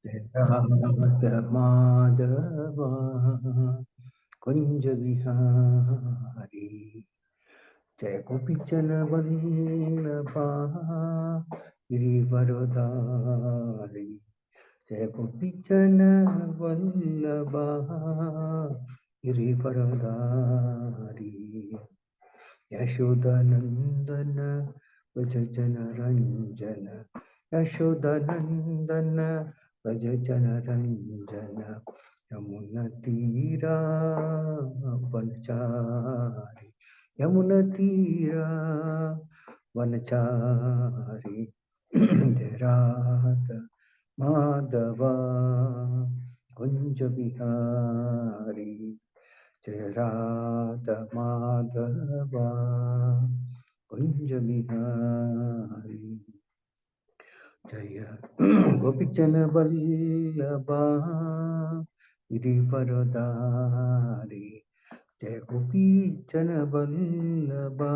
राधा माधव कुंज बिहारी जय गोपीचन वल्लभा गिरिवरधारी जय गोपीचन वल्लभा गिरिवरधारी यशोदानंदन व्रज जन रंजन यशोदानंदन व्रज जन रंजन यमुना तीरा वनचारी यमुना तीरा वनचारी जय राधा माधवा कुंज बिहारी जय राधा माधवा कुंज बिहारी जय गोपीचन वल्लभा गिरिवरधारी जय गोपीचन वल्लभा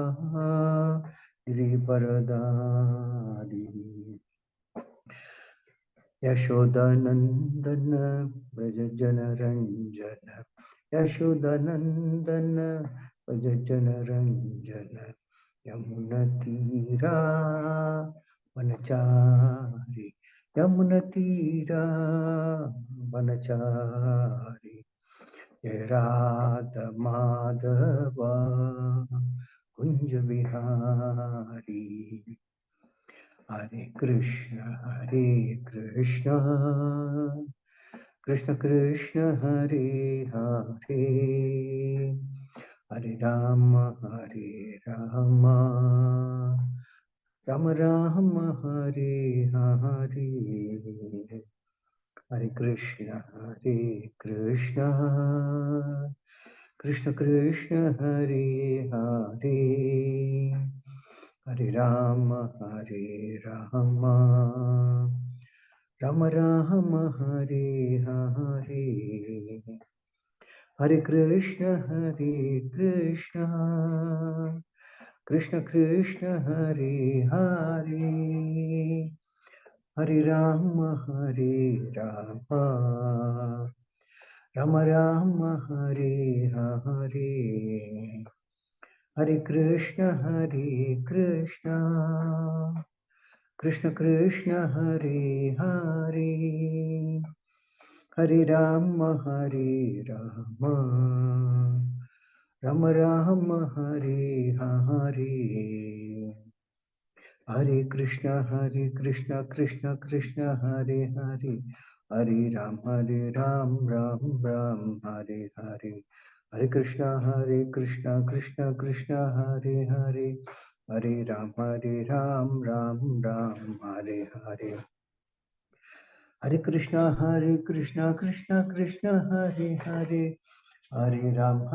गिरिवरधारी यशोदानंदन व्रज जन रंजन यशोदानंदन व्रज जन रंजन यमुना तीरा वनचारी यमुना तीरा वनचारी जय राधा माधवा कुंज बिहारी हरे कृष्ण कृष्ण कृष्ण हरे हरे हरे राम राम राम हरे हरे हरे कृष्ण कृष्ण कृष्ण हरे हरे हरे राम राम राम हरे हरे हरे कृष्ण कृष्ण कृष्ण हरे हरे हरे राम राम राम हरे हरे हरे कृष्ण कृष्ण कृष्ण हरे हरे हरे राम राम राम हरे हरे हरे कृष्ण कृष्ण कृष्ण हरे हरे हरे राम राम राम हरे हरे हरे कृष्ण कृष्ण कृष्ण हरे हरे हरे राम राम राम हरे हरे हरे कृष्ण कृष्ण कृष्ण हरे हरे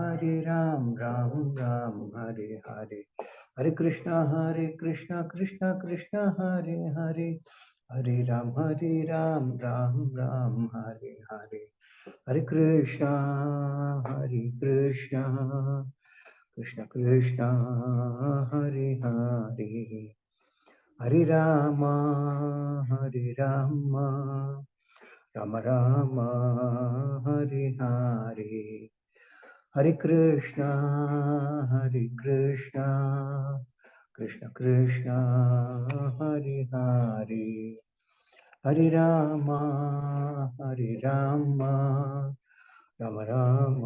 हरे राम राम राम हरे हरे हरे कृष्ण कृष्ण कृष्ण हरे हरे हरे राम राम राम हरे हरे हरे कृष्ण कृष्ण कृष्ण हरे हरे हरे राम राम राम हरे हरे हरे कृष्ण कृष्ण कृष्ण हरे हरे हरे राम राम राम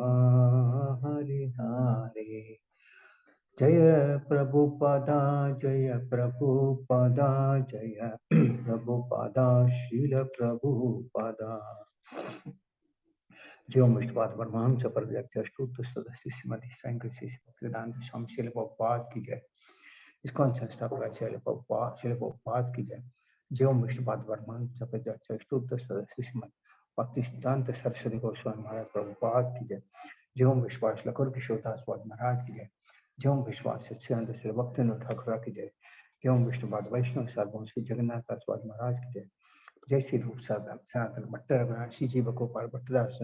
हरे हरे जय प्रभुपदा जय प्रभुपदा शील प्रभुपदा जीवम विष्णुपाद परमहंस परिव्याख्या अष्टोत्तर सदस्ति श्रीमती सांकृतिक भक्तिवेदांत स्वामी शील प्रभुपाद की जय। इस्कॉन संस्थापक शील प्रभुपाद की जय। जीवम विष्णुपाद परमहंस परिव्याख्या अष्टोत्तर सदस्ति श्रीमती भक्तिवेदांत सरस्वती गोस्वामी महाराज प्रभुपाद की जय। जीवम विश्वास लकुर किशोरदास स्वामी महाराज की जय। जीवम विश्वास सच्चिदानंद श्री भक्तिनाथ ठाकुर की जय। जीवम विष्णुपाद वैष्णव साधुवंशी जगन्नाथ स्वामी महाराज की जय। जय श्री रूप सनातन भट्ट रघुनाथी जी गोपाल भट्टदास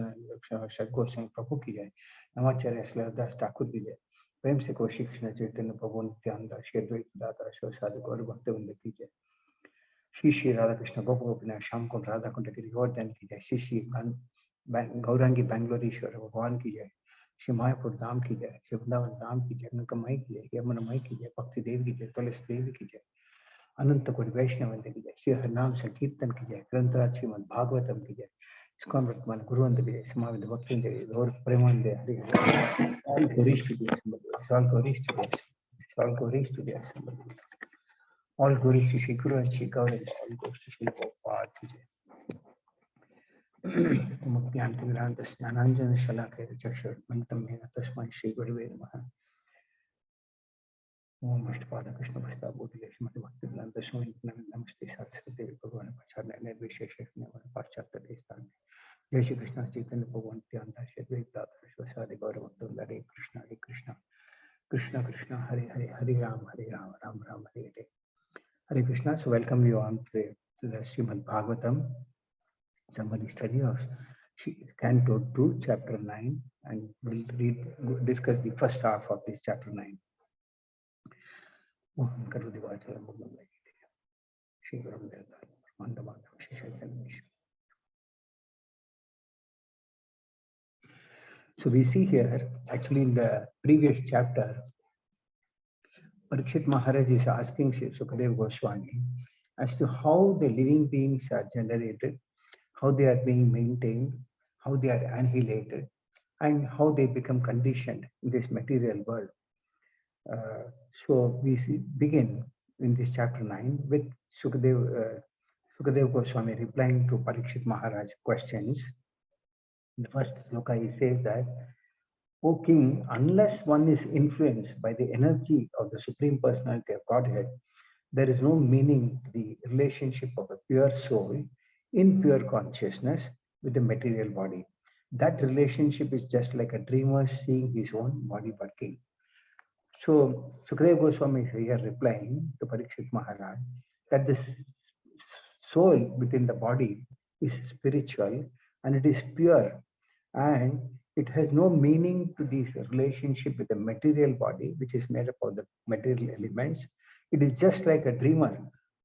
गोस्वामी प्रभु की जय। नवाचार्य श्रीदास ठाकुर की जय। प्रेम से श्री कृष्ण चैतन्य प्रभु नित्यानंद श्री अद्वैत दाता शिव साधु गौर भक्त वृंद की जय। Shri Shri Radha Krishna Gopa Gopinath Shyam Kund Radha Kund Girivardhan ki jai, Shri Shri Gaurangi Bangaloreshwar Bhagwan ki jai, Shri Mayapur Dham ki jai, Shri Vrindavan Dham ki jai, Gangamai Mai ki jai, Yamuna Mai ki jai, Bhakti Devi ki jai, Tulasi Devi ki jai, अनंत कोटि वैष्णव वंदे की जय, श्री हरिनाम संकीर्तन की जय, ग्रंथराज श्रीमद् भागवतम की जय, ISKCON वर्तमान गुरुवंदे की जय, समावित भक्तवृंद की जय, और प्रेमानंदे Hari Hari, all glories to the assembly, all glories to the assembly, all glories to the assembly, all glories to Shri Guru and Shri Gauranga, all glories to Shri Prabhupada की जय. मुक्त्यान्तिग्रान्त स्नानाञ्जन शलाकया चक्षुर्मन्तं येन तस्मै श्री गुरुवे नमः. ओम विष्णुपाद कृष्ण भक्ता बोधिले श्रीमती भक्तिवेदांत स्वामी नमस्ते सरस्वती भगवान प्रचार निर्विशेष पाश्चात्य देशान जय श्री कृष्ण चैतन्य भगवान नित्यानंद श्री अद्वैत शिवासादि गौर भक्तवृंद हरे Krishna Krishna Krishna Hare Hare Hare Ram Ram Ram Hare Hare Hare Krishna. So welcome you on to the Srimad Bhagavatam summary study of Canto 2 chapter 9, and we'll discuss the first half of this chapter 9. So we see here, actually in the previous chapter, Parikshit Maharaj is asking Sukadeva Goswami as to how the living beings are generated, how they are being maintained, how they are annihilated, and how they become conditioned in this material world. So we begin in this chapter 9 with Sukadeva Goswami replying to Parikshit Maharaj's questions. In the first sloka, he says that, O King, unless one is influenced by the energy of the Supreme Personality of Godhead, there is no meaning to the relationship of a pure soul in pure consciousness with the material body. That relationship is just like a dreamer seeing his own body working. So Sukadeva Goswami is here replying to Parikshit Maharaj that the soul within the body is spiritual and it is pure, and it has no meaning to this relationship with the material body, which is made up of the material elements. It is just like a dreamer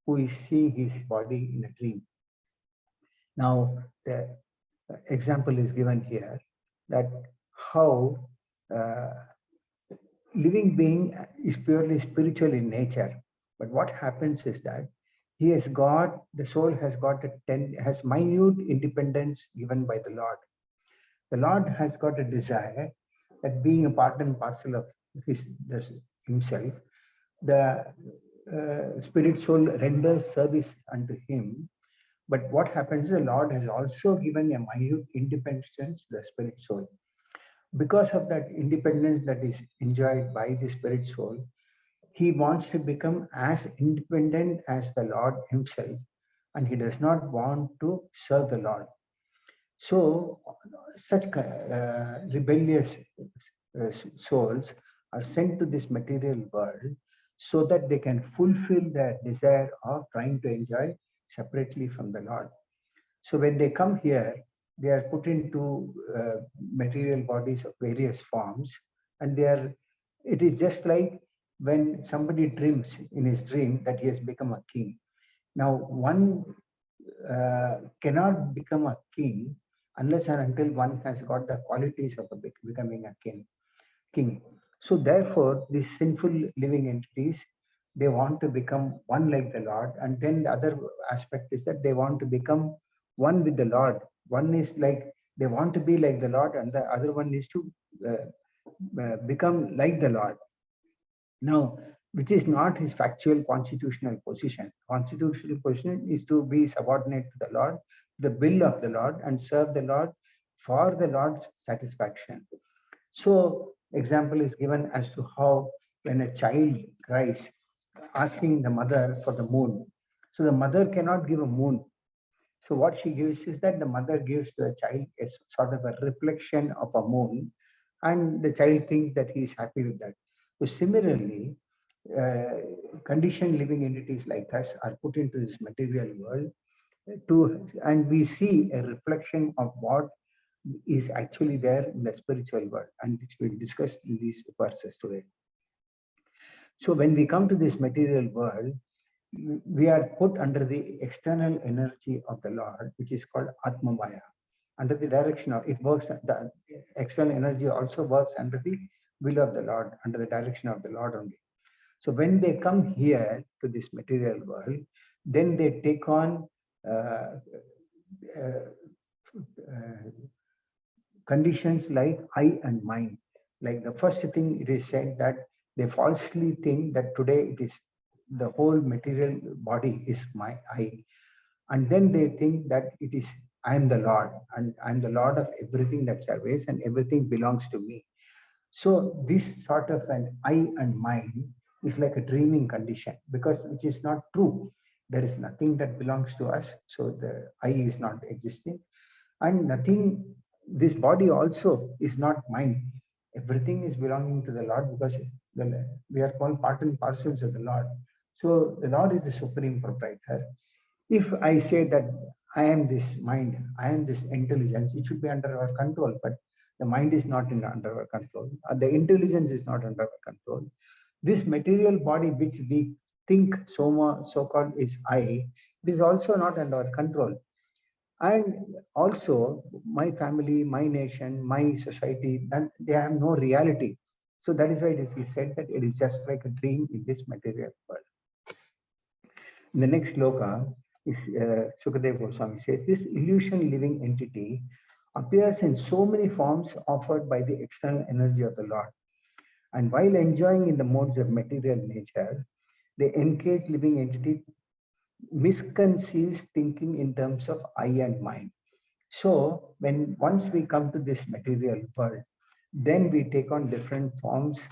who is seeing his body in a dream. Now, the example is given here that how living being is purely spiritual in nature, but what happens is that the soul has minute independence given by the Lord. The Lord has got a desire that being a part and parcel of himself, the spirit soul renders service unto him. But what happens is the Lord has also given a minute independence to the spirit soul. Because of that independence that is enjoyed by the spirit soul, he wants to become as independent as the Lord himself, and he does not want to serve the Lord. So such rebellious souls are sent to this material world so that they can fulfill their desire of trying to enjoy separately from the Lord. So when they come here, they are put into material bodies of various forms, and it is just like when somebody dreams in his dream that he has become a king. Now, one cannot become a king unless and until one has got the qualities of becoming a king. So therefore, these sinful living entities, they want to become one like the Lord. And then the other aspect is that they want to become one with the Lord. One is like, they want to be like the Lord, and the other one is to become like the Lord. Now, which is not his factual constitutional position. Constitutional position is to be subordinate to the Lord, the will of the Lord, and serve the Lord for the Lord's satisfaction. So, example is given as to how when a child cries, asking the mother for the moon. So the mother cannot give a moon. So what she gives is that the mother gives to the child a sort of a reflection of a moon, and the child thinks that he is happy with that. So similarly, conditioned living entities like us are put into this material world and we see a reflection of what is actually there in the spiritual world, and which we'll discuss in these verses today. So when we come to this material world, we are put under the external energy of the Lord, which is called Atmamaya. Under the direction of it works, the external energy also works under the will of the Lord, under the direction of the Lord only. So when they come here to this material world, then they take on uh, uh, uh, conditions like I and mind. Like the first thing it is said that they falsely think that today it is the whole material body is my I. And then they think that it is I am the Lord and I am the Lord of everything that surveys and everything belongs to me. So this sort of an I and mind is like a dreaming condition because which is not true. There is nothing that belongs to us. So the I is not existing and nothing, this body also is not mine. Everything is belonging to the Lord because we are called part and parcels of the Lord. So the Lord is the supreme proprietor. If I say that I am this mind, I am this intelligence, it should be under our control, but the mind is not under our control. The intelligence is not under our control. This material body, which we think so-called is I, it is also not under our control. And also, my family, my nation, my society, they have no reality. So that is why it is said that it is just like a dream in this material world. In the next sloka, Sukadeva Goswami says, this illusion living entity appears in so many forms offered by the external energy of the Lord. And while enjoying in the modes of material nature, the encaged living entity misconceives thinking in terms of I and mind. So when once we come to this material world, then we take on different forms,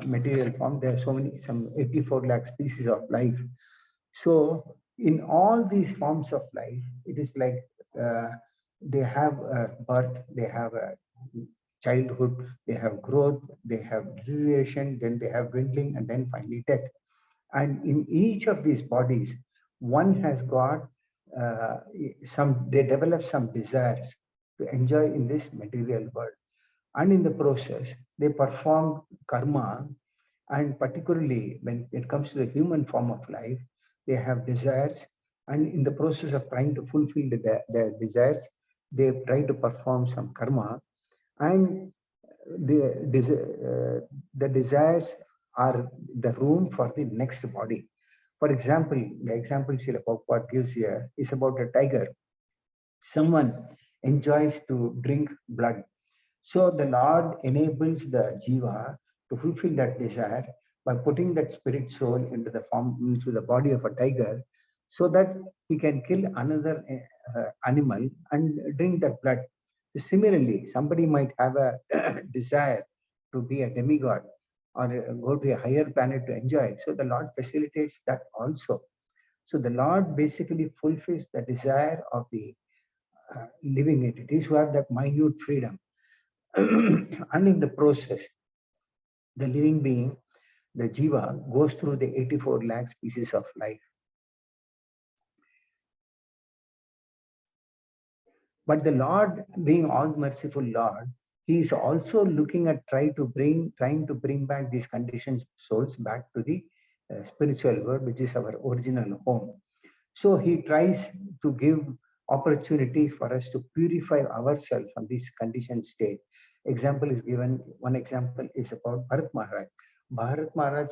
material form. There are some 84 lakh species of life. So in all these forms of life, it is like they have birth, they have a childhood, they have growth, they have deterioration, then they have dwindling, and then finally death. And in each of these bodies, one has got they develop some desires to enjoy in this material world. And in the process, they perform karma. And particularly when it comes to the human form of life, they have desires. And in the process of trying to fulfill their desires, they try to perform some karma. And the desires are the room for the next body. For example, the example Srila Prabhupada gives here is about a tiger. Someone enjoys to drink blood. So the Lord enables the jiva to fulfill that desire by putting that spirit soul into the body of a tiger, so that he can kill another animal and drink that blood. Similarly, somebody might have a desire to be a demigod or go to a higher planet to enjoy. So the Lord facilitates that also. So the Lord basically fulfills the desire of the living entities who have that minute freedom. And in the process, the living being, the jiva, goes through the 84 lakh species of life. But the Lord, being all merciful Lord, he is also looking at trying to bring back these conditioned souls back to the spiritual world, which is our original home. So he tries to give opportunities for us to purify ourselves from this conditioned state. Example is given, one example is about Bharat Maharaj. Bharat Maharaj,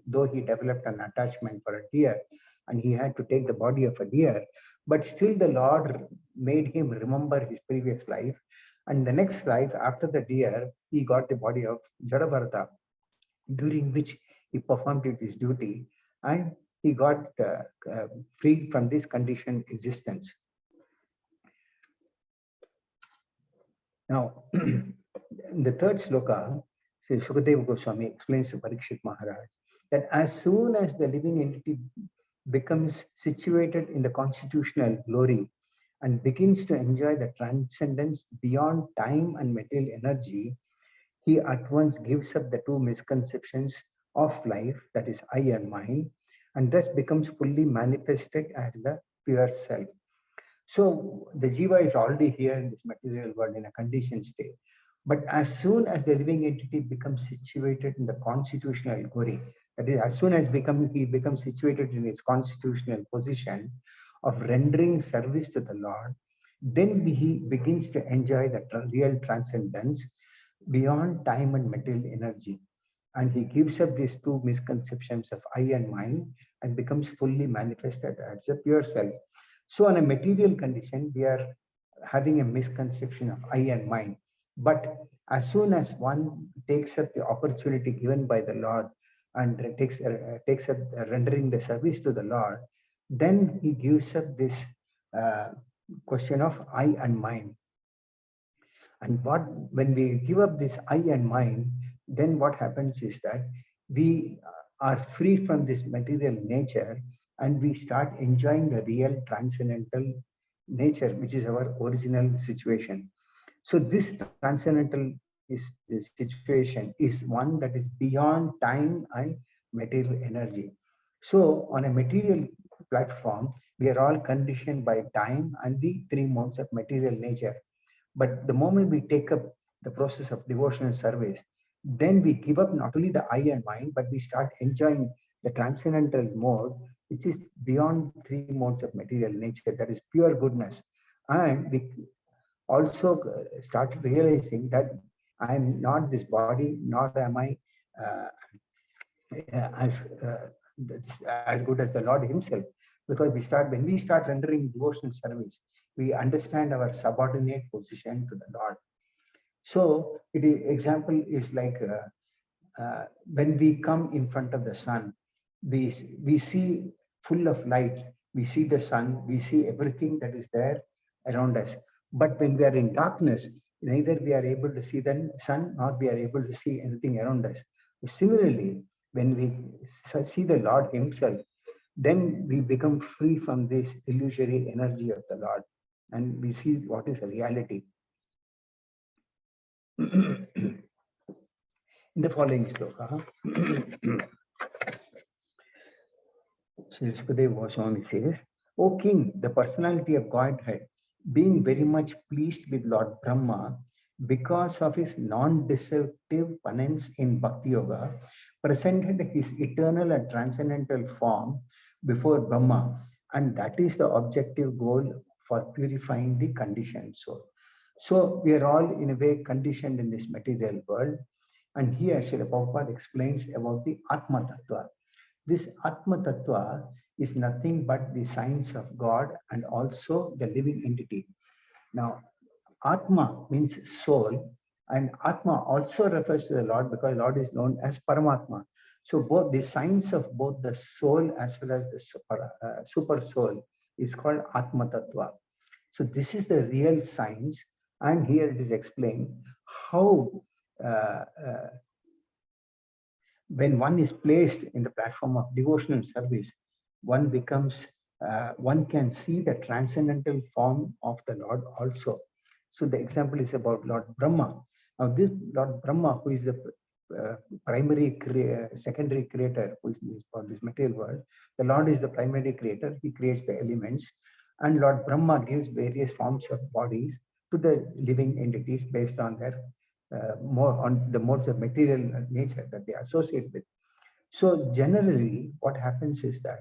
though he developed an attachment for a deer and he had to take the body of a deer, but still the Lord made him remember his previous life. And the next life, after the deer, he got the body of Jadabharata, during which he performed his duty and he got freed from this conditioned existence. Now, in the third sloka, Sri Sukadeva Goswami explains to Parikshit Maharaj that as soon as the living entity becomes situated in the constitutional glory and begins to enjoy the transcendence beyond time and material energy, he at once gives up the two misconceptions of life, that is I and mind, and thus becomes fully manifested as the pure self. So the jiva is already here in this material world in a conditioned state. But as soon as the living entity becomes situated in the constitutional gori, that is, as soon as he becomes situated in his constitutional position of rendering service to the Lord, then he begins to enjoy the real transcendence beyond time and material energy. And he gives up these two misconceptions of I and mind and becomes fully manifested as a pure self. So, on a material condition, we are having a misconception of I and mind. But as soon as one takes up the opportunity given by the Lord and takes up rendering the service to the Lord, then he gives up this uh, question of I and mind. And when we give up this I and mind, then what happens is that we are free from this material nature and we start enjoying the real transcendental nature, which is our original situation. So this transcendental situation is one that is beyond time and material energy. So on a material platform, we are all conditioned by time and the three modes of material nature. But the moment we take up the process of devotional service, then we give up not only the I and mind, but we start enjoying the transcendental mode, which is beyond three modes of material nature, that is pure goodness. And we also start realizing that I am not this body, nor am I uh, as good as the Lord Himself. Because when we start rendering devotional service, we understand our subordinate position to the Lord. So, example is like when we come in front of the sun, we see full of light. We see the sun. We see everything that is there around us. But when we are in darkness, neither we are able to see the sun nor we are able to see anything around us. Similarly, when we see the Lord Himself, then we become free from this illusory energy of the Lord, and we see what is a reality. In the following sloka, Sukadeva Goswami says, O king, the personality of Godhead, being very much pleased with Lord Brahma because of his non-deceptive penance in Bhakti Yoga, presented his eternal and transcendental form before Brahma, and that is the objective goal for purifying the conditioned soul. So we are all in a way conditioned in this material world, and here Srila Prabhupada explains about the Atma Tattva. This Atma Tattva is nothing but the science of God and also the living entity. Now, Atma means soul, and Atma also refers to the Lord because Lord is known as Paramatma. So both the science of both the soul as well as the super soul is called Atma Tattva. So this is the real science, and here it is explained how uh, uh, when one is placed in the platform of devotional service, one can see the transcendental form of the Lord also. So the example is about Lord Brahma. Now this Lord Brahma, who is the secondary creator, who is for this material world, the Lord is the primary creator. He creates the elements, and Lord Brahma gives various forms of bodies to the living entities based on their more on the modes of material nature that they associate with. So generally, what happens is that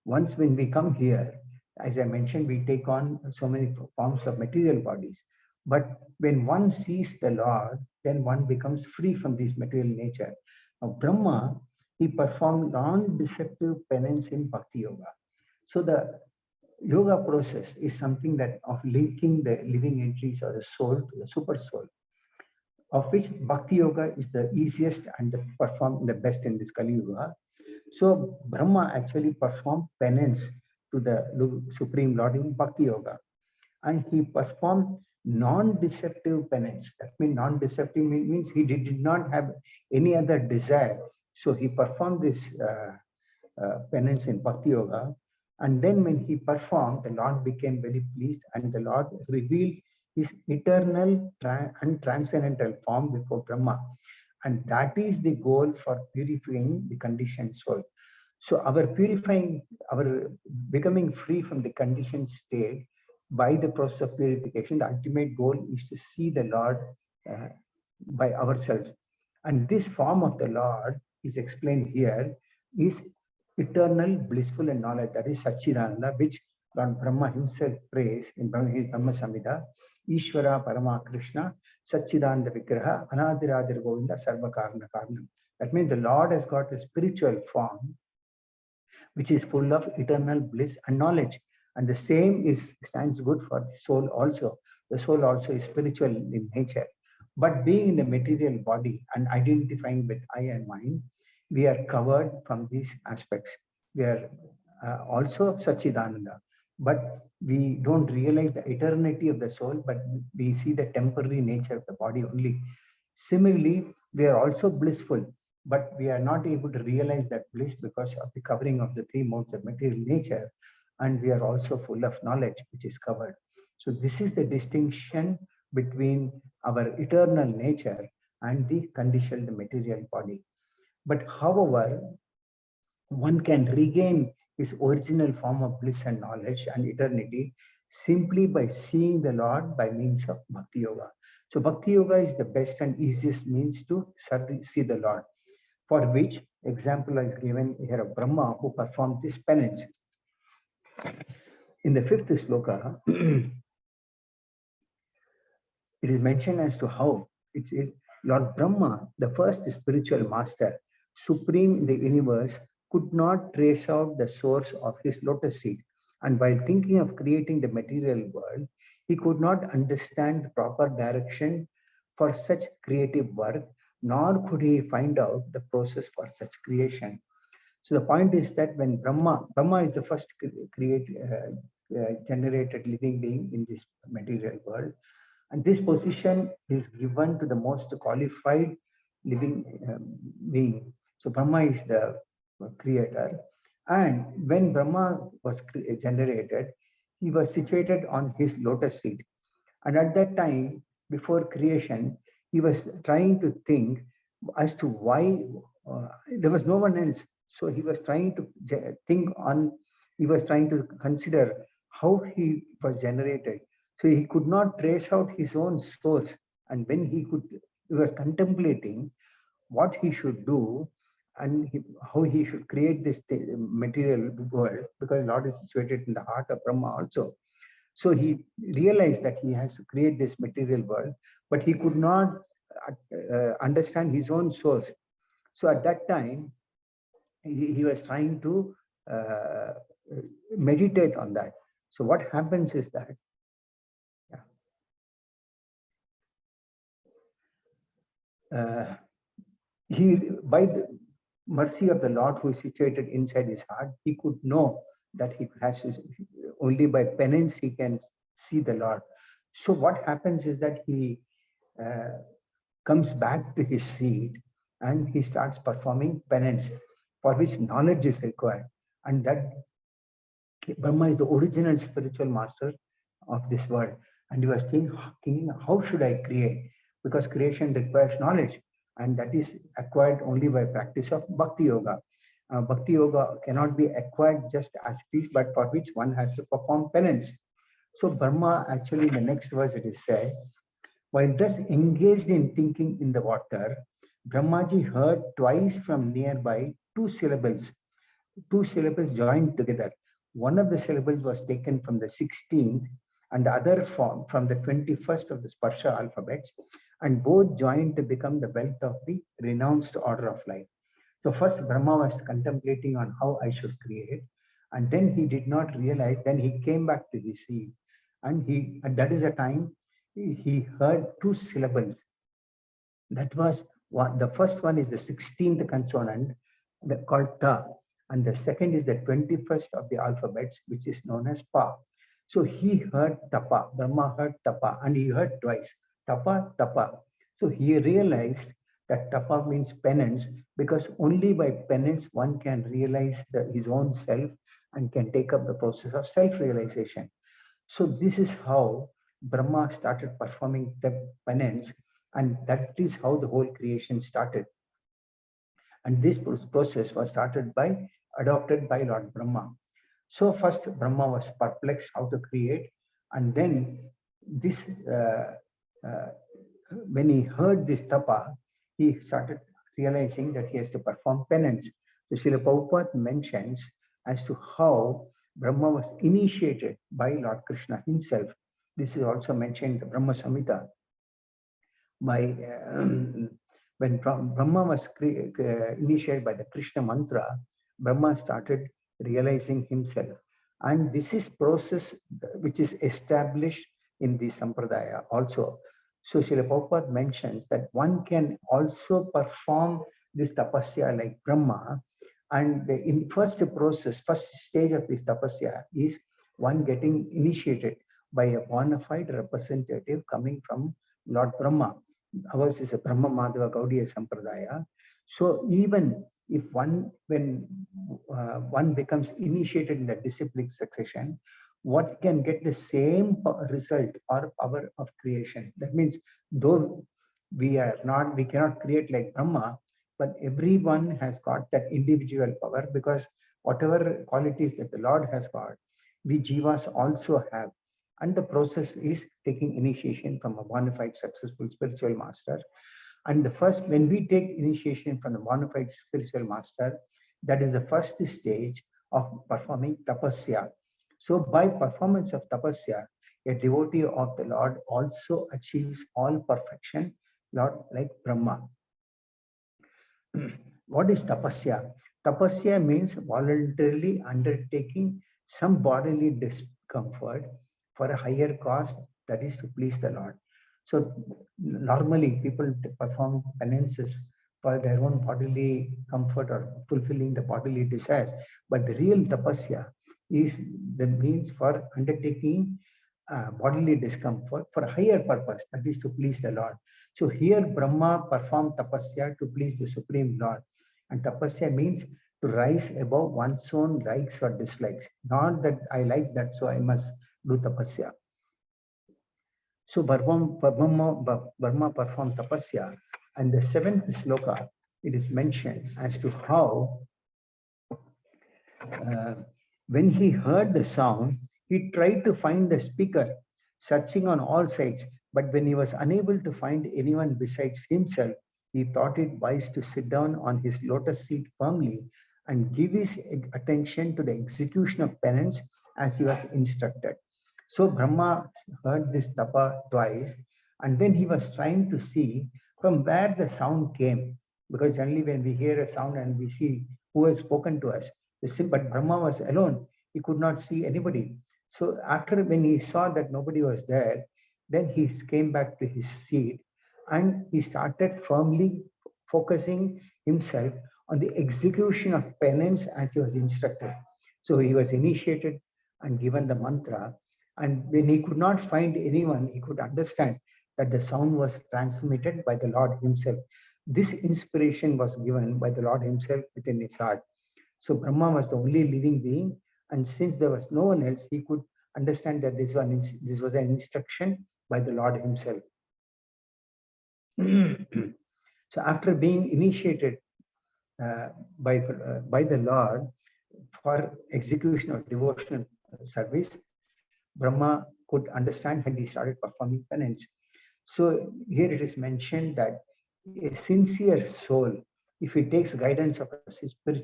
once when we come here, as I mentioned, we take on so many forms of material bodies. But when one sees the Lord, then one becomes free from this material nature. Now, Brahma, he performed non-deceptive penance in Bhakti Yoga. So the yoga process is something that of linking the living entities or the soul to the super soul, of which Bhakti Yoga is the easiest and the best in this Kali Yuga. So Brahma actually performed penance to the Supreme Lord in Bhakti Yoga, and he performed non-deceptive penance. That means non-deceptive means he did not have any other desire. So he performed this penance in Bhakti Yoga, and then when he performed, the Lord became very pleased, and the Lord revealed his eternal and transcendental form before Brahma. And that is the goal for purifying the conditioned soul. So our becoming free from the conditioned state by the process of purification, the ultimate goal is to see the Lord by ourselves. And this form of the Lord is explained here is eternal, blissful and knowledge. That is Satchidananda, which Lord Brahma himself prays in Brahma Samhita. Ishvara Parama Krishna, Satchidananda Vigraha, Anadiradir Govinda, Sarva Karana Karanam. That means the Lord has got a spiritual form which is full of eternal bliss and knowledge. And the same stands good for the soul also. The soul also is spiritual in nature. But being in a material body and identifying with I and mind, we are covered from these aspects. We are also Satchidananda, but we don't realize the eternity of the soul, but we see the temporary nature of the body only. Similarly, we are also blissful, but we are not able to realize that bliss because of the covering of the three modes of material nature, and we are also full of knowledge which is covered. So this is the distinction between our eternal nature and the conditioned material body. But however, one can regain his original form of bliss and knowledge and eternity simply by seeing the Lord by means of Bhakti Yoga. So Bhakti Yoga is the best and easiest means to see the Lord, for which example is given here of Brahma, who performed this penance. In the fifth sloka, it is mentioned as to how it is Lord Brahma, the first spiritual master, supreme in the universe, could not trace out the source of his lotus seed. And while thinking of creating the material world, he could not understand the proper direction for such creative work, nor could he find out the process for such creation. So the point is that when Brahma is the first generated living being in this material world, and this position is given to the most qualified living being. So Brahma is the creator. And when Brahma was generated, he was situated on his lotus feet. And at that time, before creation, he was trying to think as to why there was no one else. So he was trying to he was trying to consider how he was generated. So he could not trace out his own source. And when he was contemplating what he should do and how he should create this material world, because Lord is situated in the heart of Brahma also. So he realized that he has to create this material world, but he could not understand his own source. So at that time, he was trying to meditate on that. So what happens is that, he, by the mercy of the Lord who is situated inside his heart, he could know that he has to, only by penance he can see the Lord. So what happens is that he comes back to his seat and he starts performing penance, for which knowledge is required. And that Brahma is the original spiritual master of this world. And he was thinking, how should I create? Because creation requires knowledge, and that is acquired only by practice of Bhakti Yoga. Bhakti Yoga cannot be acquired just as it is, but for which one has to perform penance. So Brahma, actually in the next verse it is said, while thus engaged in thinking in the water, Brahmaji heard twice from nearby two syllables joined together. One of the syllables was taken from the 16th and the other from the 21st of the Sparsha alphabets, and both joined to become the wealth of the renounced order of life. So first Brahma was contemplating on how I should create, and then he did not realize, then he came back to his seat, and that is the time he heard two syllables. That was what the first one is the 16th consonant called ta, and the second is the 21st of the alphabets, which is known as pa. So he heard tapa, Brahma heard tapa, and he heard twice, tapa, tapa. So he realized that tapa means penance, because only by penance one can realize his own self and can take up the process of self-realization. So this is how Brahma started performing the penance, and that is how the whole creation started. And this process was adopted by Lord Brahma. So first Brahma was perplexed how to create, And then this, uh, when he heard this tapa, he started realizing that he has to perform penance. So Srila Prabhupada mentions as to how Brahma was initiated by Lord Krishna himself. This is also mentioned in the Brahma Samhita. By when Brahma was initiated by the Krishna mantra, Brahma started realizing himself. And this is process which is established in the Sampradaya also. So Srila Prabhupada mentions that one can also perform this tapasya like Brahma. And the first stage of this tapasya is one getting initiated by a bona fide representative coming from Lord Brahma. Ours is a Brahma Madhava Gaudiya Sampradaya. So even if when one becomes initiated in the disciplic succession, what can get the same result or power of creation. That means though we cannot create like Brahma, but everyone has got that individual power, because whatever qualities that the Lord has got, we jivas also have. And the process is taking initiation from a bona fide successful spiritual master. And the first, when we take initiation from the bona fide spiritual master, that is the first stage of performing tapasya. So by performance of tapasya, a devotee of the Lord also achieves all perfection, Lord, like Brahma. What is tapasya? Tapasya means voluntarily undertaking some bodily discomfort for a higher cause, that is to please the Lord. So normally people perform penances for their own bodily comfort or fulfilling the bodily desires. But the real tapasya is the means for undertaking bodily discomfort for a higher purpose, that is to please the Lord. So here Brahma performed tapasya to please the Supreme Lord. And tapasya means to rise above one's own likes or dislikes. Not that I like that, so I must do tapasya. So Brahma performed tapasya. And the 7th sloka, it is mentioned as to how when he heard the sound, he tried to find the speaker, searching on all sides. But when he was unable to find anyone besides himself, he thought it wise to sit down on his lotus seat firmly and give his attention to the execution of penance as he was instructed. So Brahma heard this tapa twice, and then he was trying to see from where the sound came. Because generally when we hear a sound and we see who has spoken to us, but Brahma was alone. He could not see anybody. So after when he saw that nobody was there, then he came back to his seat and he started firmly focusing himself on the execution of penance as he was instructed. So he was initiated and given the mantra. And when he could not find anyone, he could understand that the sound was transmitted by the Lord himself. This inspiration was given by the Lord himself within his heart. So Brahma was the only living being, and since there was no one else, he could understand that this was an instruction by the Lord himself. So after being initiated by the Lord for execution of devotional service, Brahma could understand and he started performing penance. So here it is mentioned that a sincere soul, if he takes guidance of a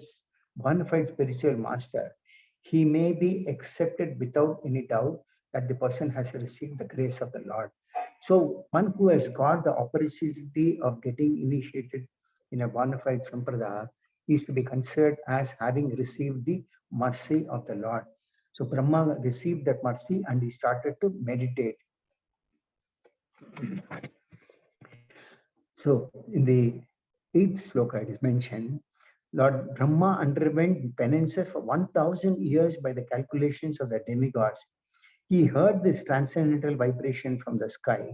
bona fide spiritual master, he may be accepted without any doubt that the person has received the grace of the Lord. So one who has got the opportunity of getting initiated in a bona fide sampradaya is to be considered as having received the mercy of the Lord. So Brahma received that mercy and he started to meditate. So in the 8th sloka, it is mentioned, Lord Brahma underwent penances for 1,000 years by the calculations of the demigods. He heard this transcendental vibration from the sky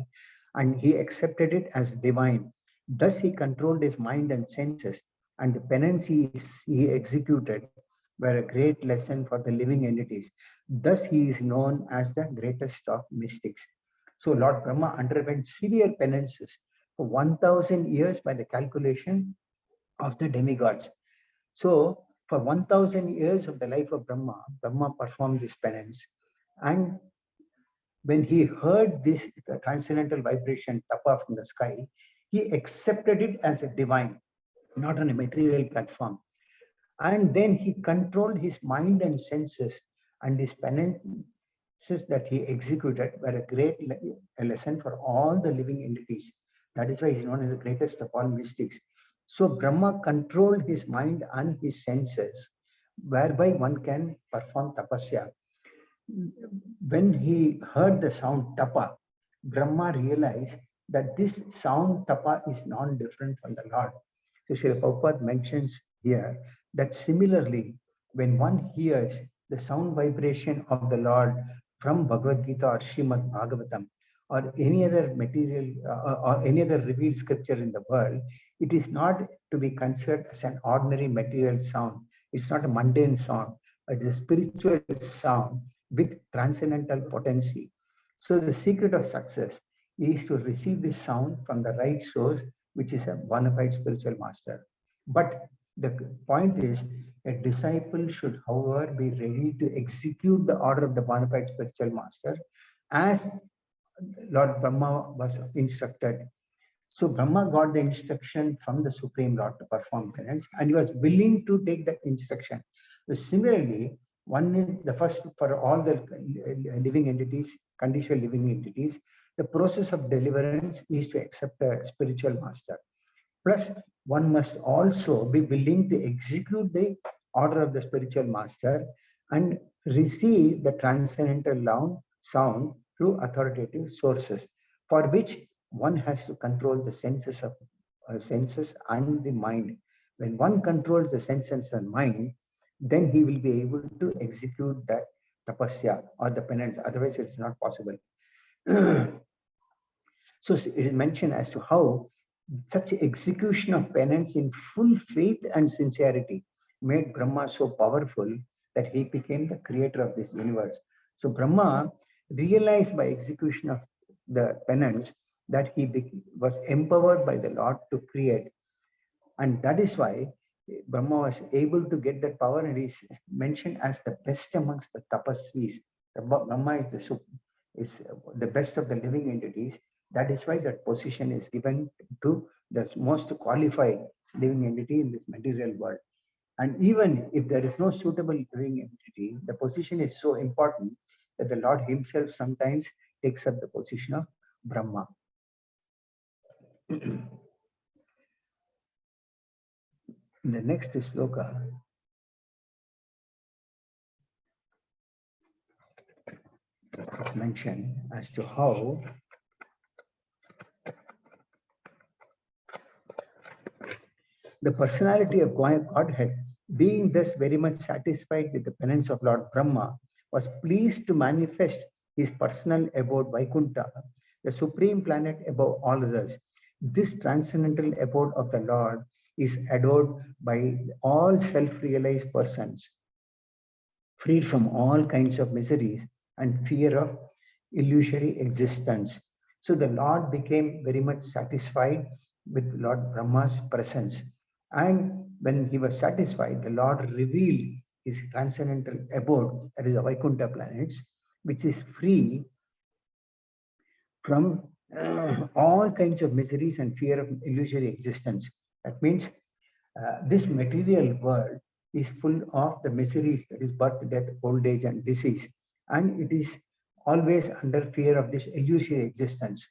and he accepted it as divine. Thus he controlled his mind and senses, and the penance he executed were a great lesson for the living entities. Thus he is known as the greatest of mystics. So Lord Brahma underwent severe penances for 1,000 years by the calculation of the demigods. So for 1,000 years of the life of Brahma, Brahma performed this penance. And when he heard this transcendental vibration tapa from the sky, he accepted it as a divine, not on a material platform. And then he controlled his mind and senses, and his penances that he executed were a great lesson for all the living entities. That is why he's known as the greatest of all mystics. So Brahma controlled his mind and his senses, whereby one can perform tapasya. When he heard the sound tapa, Brahma realized that this sound tapa is non-different from the Lord. So Srila Prabhupada mentions here that similarly, when one hears the sound vibration of the Lord from Bhagavad Gita or Srimad Bhagavatam or any other material or any other revealed scripture in the world, it is not to be considered as an ordinary material sound. It's not a mundane sound. It's a spiritual sound with transcendental potency. So the secret of success is to receive this sound from the right source, which is a bona fide spiritual master. But the point is, a disciple should, however, be ready to execute the order of the bona fide spiritual master as Lord Brahma was instructed. So Brahma got the instruction from the Supreme Lord to perform penance, and he was willing to take that instruction. So similarly, one is the first for all the living entities, conditional living entities, the process of deliverance is to accept a spiritual master. Plus, one must also be willing to execute the order of the spiritual master and receive the transcendental sound through authoritative sources, for which one has to control the senses and the mind. When one controls the senses and mind, then he will be able to execute that tapasya or the penance. Otherwise, it's not possible. So it is mentioned as to how such execution of penance in full faith and sincerity made Brahma so powerful that he became the creator of this universe. So Brahma realized by execution of the penance that he was empowered by the Lord to create. And that is why Brahma was able to get that power, and is mentioned as the best amongst the tapasvis. Brahma is the best of the living entities. That is why that position is given to the most qualified living entity in this material world. And even if there is no suitable living entity, the position is so important that the Lord himself sometimes takes up the position of Brahma. The next sloka is mentioned as to how the personality of Godhead, being thus very much satisfied with the penance of Lord Brahma, was pleased to manifest his personal abode Vaikuntha, the supreme planet above all others. This transcendental abode of the Lord is adored by all self-realized persons, freed from all kinds of miseries and fear of illusory existence. So the Lord became very much satisfied with Lord Brahma's presence. And when he was satisfied, the Lord revealed his transcendental abode, that is the Vaikuntha planets, which is free from all kinds of miseries and fear of illusory existence. That means this material world is full of the miseries, that is birth, death, old age, and disease. And it is always under fear of this illusory existence.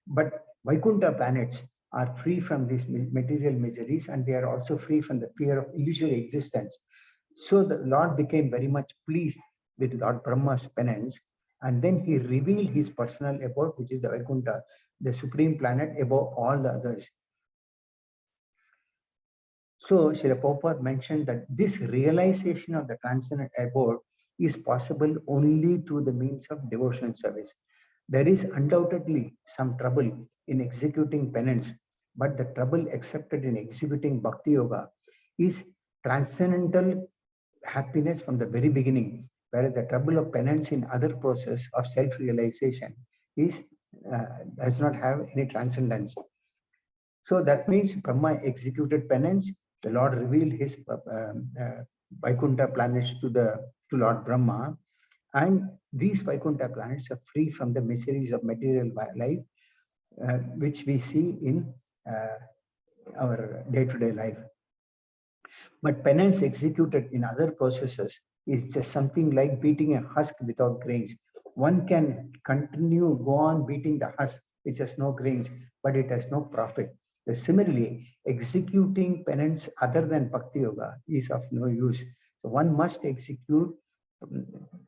But Vaikuntha planets are free from these material miseries, and they are also free from the fear of illusory existence. So the Lord became very much pleased with Lord Brahma's penance, and then he revealed his personal abode, which is the Vaikuntha, the supreme planet above all the others. So Srila Prabhupada mentioned that this realization of the transcendent abode is possible only through the means of devotional service. There is undoubtedly some trouble in executing penance, but the trouble accepted in executing Bhakti Yoga is transcendental happiness from the very beginning, whereas the trouble of penance in other process of self-realization is does not have any transcendence. So that means Brahma executed penance. The Lord revealed his Vaikuntha planets to Lord Brahma, and These Vaikuntha planets are free from the miseries of material life, which we see in our day-to-day life. But penance executed in other processes is just something like beating a husk without grains. One can continue, go on beating the husk, which has no grains, but it has no profit. Similarly, executing penance other than Bhakti Yoga is of no use. So one must execute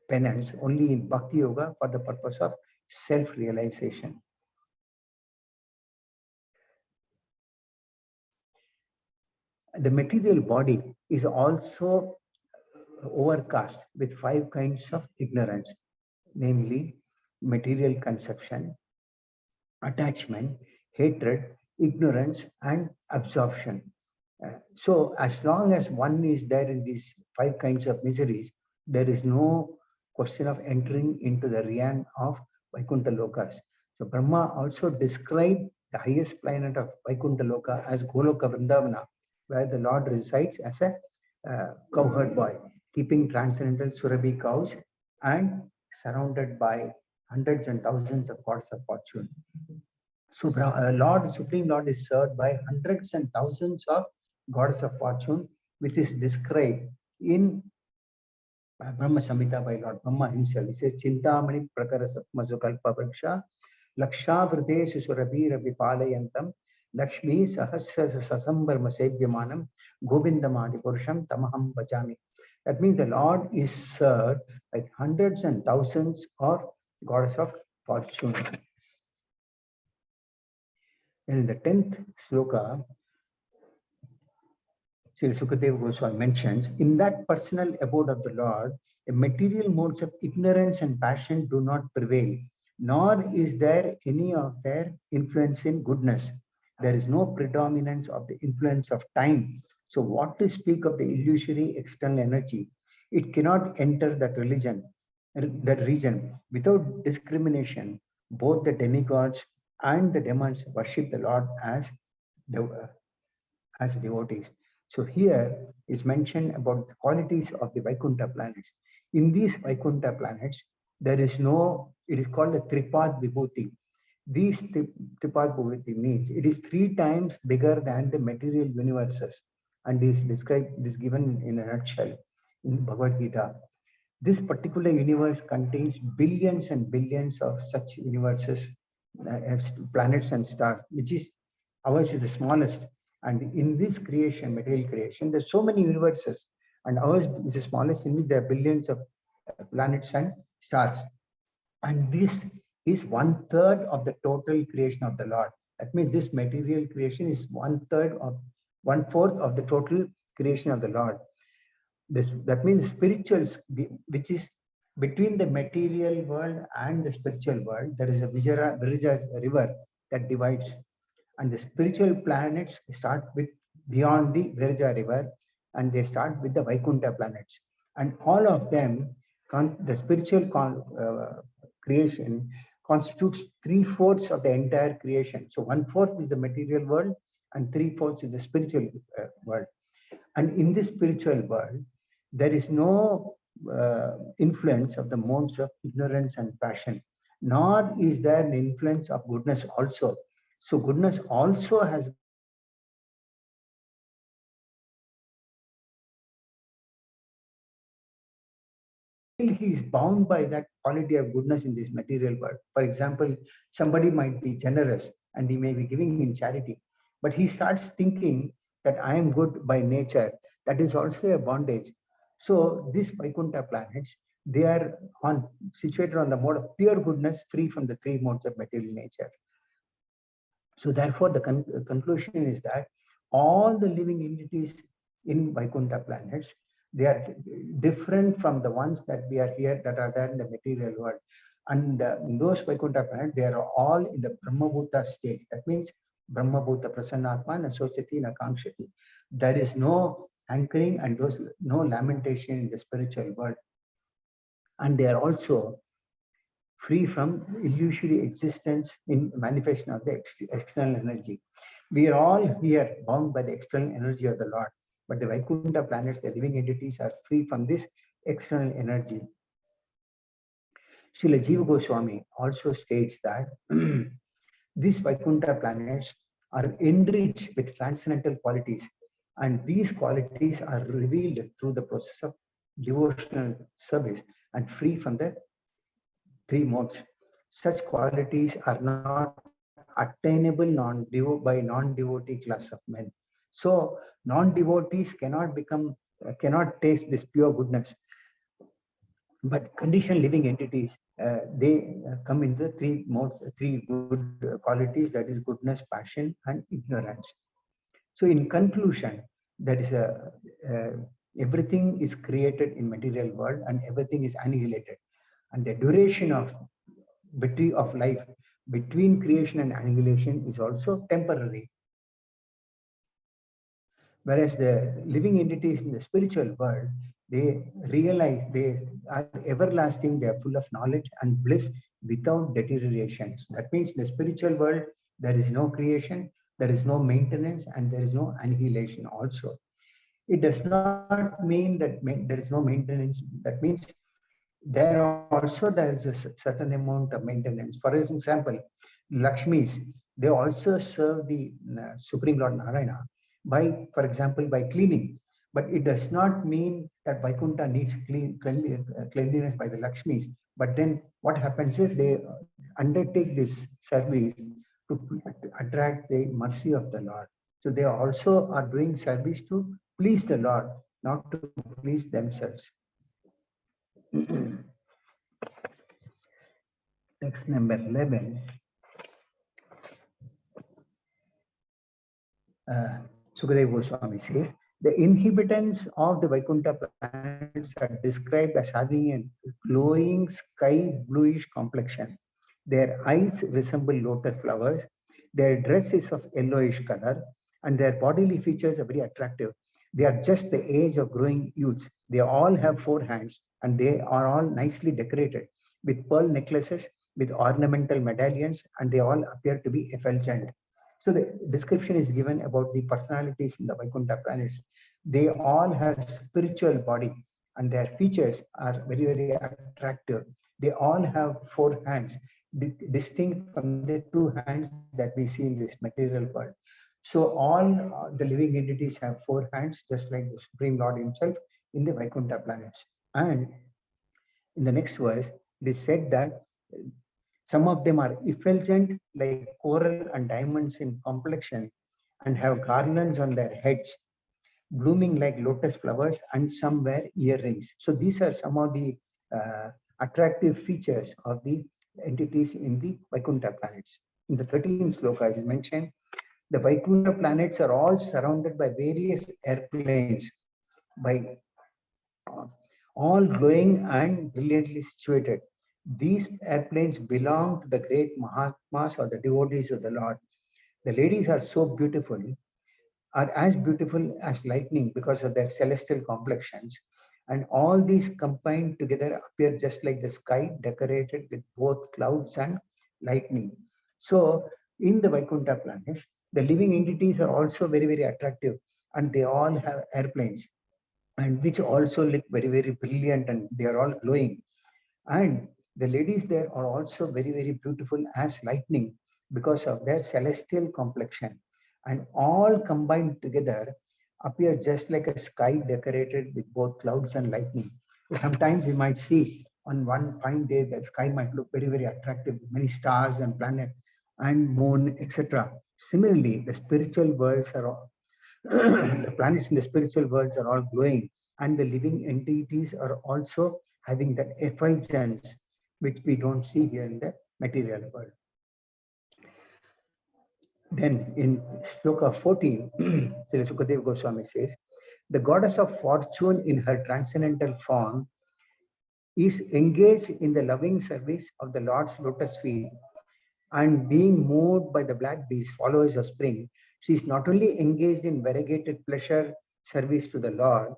penance only in Bhakti Yoga for the purpose of self-realization. The material body is also overcast with 5 kinds of ignorance, namely material conception, attachment, hatred, ignorance, and absorption. So as long as one is there in these 5 kinds of miseries, there is no question of entering into the realm of Vaikuntha Lokas. So Brahma also described the highest planet of Vaikuntha Loka as Goloka Vrindavana, where the Lord resides as a cowherd boy, keeping transcendental Surabhi cows and surrounded by hundreds and thousands of gods of fortune. So Supreme Lord is served by hundreds and thousands of goddess of fortune, which is described in Brahma Samhita by Lord Brahma himself. He says, Chintamani Prakara Satmasu Kalpa Vriksha, Lakshavriteshu Surabhira Vipalayantam, Lakshmi Sahasra Sasambarma Sevyamanam, Govindamadi Purusham Tamaham Bhajami. That means the Lord is served by hundreds and thousands of goddess of fortune. And in the 10th sloka, Sri Sukadeva Goswami mentions, in that personal abode of the Lord, the material modes of ignorance and passion do not prevail, nor is there any of their influence in goodness. There is no predominance of the influence of time. So what to speak of the illusory external energy? It cannot enter that region without discrimination. Both the demigods and the demons worship the Lord as devotees. So here is mentioned about the qualities of the Vaikuntha planets. In these Vaikuntha planets, there is no, it is called the Tripad Vibhuti. These Tripad Vibhuti means it is 3 times bigger than the material universes, and is described, this given in a nutshell in Bhagavad Gita. This particular universe contains billions and billions of such universes, planets and stars, which is ours is the smallest. And in this creation, material creation, there's so many universes, and ours is the smallest, in which there are billions of planets and stars. And this is 1/3 of the total creation of the Lord. That means this material creation is 1/4 of the total creation of the Lord. That means spirituals, which is between the material world and the spiritual world, there is a Virija river that divides, and the spiritual planets start with beyond the Virja river, and they start with the Vaikuntha planets, and all of them, the spiritual creation constitutes 3/4 of the entire creation. So 1/4 is the material world, and 3/4 is the spiritual world. And in this spiritual world, there is no influence of the modes of ignorance and passion, nor is there an influence of goodness also. So goodness also has he is bound by that quality of goodness in this material world. For example, somebody might be generous and he may be giving in charity, but he starts thinking that I am good by nature. That is also a bondage. So these Vaikuntha planets, they are situated on the mode of pure goodness, free from the 3 modes of material nature. So therefore, the conclusion is that all the living entities in Vaikuntha planets, they are different from the ones that we are here, that are there in the material world. And in those Vaikuntha planets, they are all in the Brahmabhuta stage. That means Brahmabhuta Prasannatma na Sochati na Kankshati. There is no anchoring and no lamentation in the spiritual world. And they are also free from illusory existence in manifestation of the external energy. We are all here bound by the external energy of the Lord, but the Vaikuntha planets, the living entities, are free from this external energy. Srila Jiva Goswami also states that these Vaikuntha planets are enriched with transcendental qualities, and these qualities are revealed through the process of devotional service and free from the three modes. Such qualities are not attainable by non-devotee class of men. So non-devotees cannot become, cannot taste this pure goodness. But conditioned living entities, they come in the three modes, three good qualities, that is goodness, passion, and ignorance. So in conclusion, that is everything is created in material world and everything is annihilated. And the duration of between of life between creation and annihilation is also temporary. Whereas the living entities in the spiritual world, they realize they are everlasting, they are full of knowledge and bliss without deterioration. So that means in the spiritual world, there is no creation, there is no maintenance, and there is no annihilation also. It does not mean that there is no maintenance. That means there also there is a certain amount of maintenance. For example, Lakshmis, they also serve the Supreme Lord Narayana by, for example, by cleaning. But it does not mean that Vaikuntha needs cleanliness by the Lakshmis. But then what happens is they undertake this service to attract the mercy of the Lord. So they also are doing service to please the Lord, not to please themselves. Text number 11. Sukadeva Goswami says, the inhabitants of the Vaikuntha planets are described as having a glowing sky bluish complexion. Their eyes resemble lotus flowers. Their dress is of yellowish color, and their bodily features are very attractive. They are just the age of growing youths. They all have four hands, and they are all nicely decorated with pearl necklaces, with ornamental medallions, and they all appear to be effulgent. So the description is given about the personalities in the Vaikuntha planets. They all have spiritual body and their features are very, very attractive. They all have four hands, distinct from the two hands that we see in this material world. So all the living entities have four hands, just like the Supreme Lord himself in the Vaikuntha planets. And in the next verse, it is said that some of them are effulgent like coral and diamonds in complexion and have garlands on their heads, blooming like lotus flowers, and some wear earrings. So these are some of the attractive features of the entities in the Vaikuntha planets. In the 13th sloka, it is mentioned, the Vaikuntha planets are all surrounded by various airplanes, by all glowing and brilliantly situated. These airplanes belong to the great Mahatmas or the devotees of the Lord. The ladies are so beautiful, are as beautiful as lightning because of their celestial complexions. And all these combined together appear just like the sky decorated with both clouds and lightning. So in the Vaikuntha planets, the living entities are also very, very attractive and they all have airplanes and which also look very, very brilliant and they are all glowing. And the ladies there are also very, very beautiful as lightning because of their celestial complexion. And all combined together appear just like a sky decorated with both clouds and lightning. Sometimes we might see on one fine day the sky might look very, very attractive, many stars and planets and moon, etc. Similarly, the spiritual worlds are all the planets in the spiritual worlds are all glowing, and the living entities are also having that effulgence, which we don't see here in the material world. Then in Shloka 14, Sri Sukadeva Goswami says, the goddess of fortune in her transcendental form is engaged in the loving service of the Lord's lotus feet, and being moved by the black bees, followers of spring, she is not only engaged in variegated pleasure service to the Lord,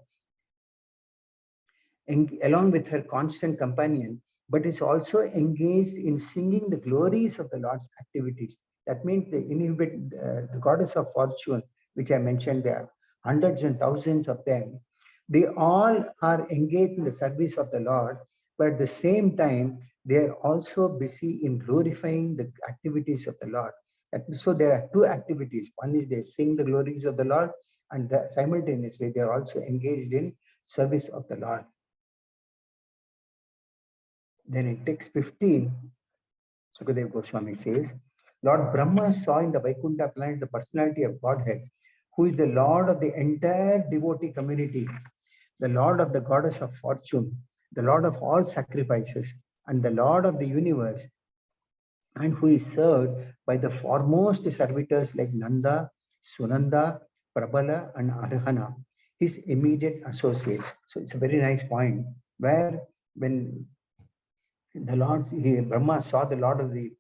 along with her constant companion, but is also engaged in singing the glories of the Lord's activities. That means the goddess of fortune, which I mentioned, there are hundreds and thousands of them. They all are engaged in the service of the Lord, but at the same time, they are also busy in glorifying the activities of the Lord. So there are two activities. One is they sing the glories of the Lord, and simultaneously they are also engaged in service of the Lord. Then in text 15, Sukadeva Goswami says, Lord Brahma saw in the Vaikuntha planet the personality of Godhead, who is the Lord of the entire devotee community, the Lord of the goddess of fortune, the Lord of all sacrifices, and the Lord of the universe, and who is served by the foremost servitors like Nanda, Sunanda, Prabala, and Arhana, his immediate associates. So it's a very nice point where when the Lord, Brahma saw the Lord of the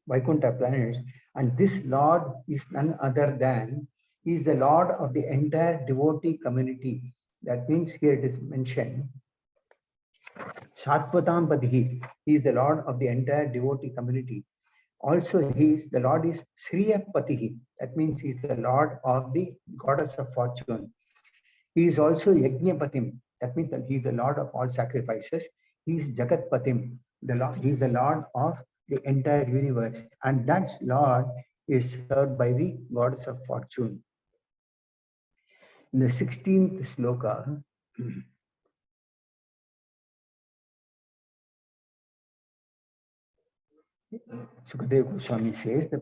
Vaikuntha planets, and this Lord is none other than, he is the Lord of the entire devotee community. That means here it is mentioned, Shatvatam Padhi, he is the Lord of the entire devotee community. Also, the Lord is Shriyapatihi, that means he is the Lord of the goddess of fortune. He is also Yajnapatim, that means that he is the Lord of all sacrifices. He is Jagatpatim, he is the Lord of the entire universe. And that Lord is served by the goddess of fortune. In the 16th sloka, Sukadeva Goswami says, the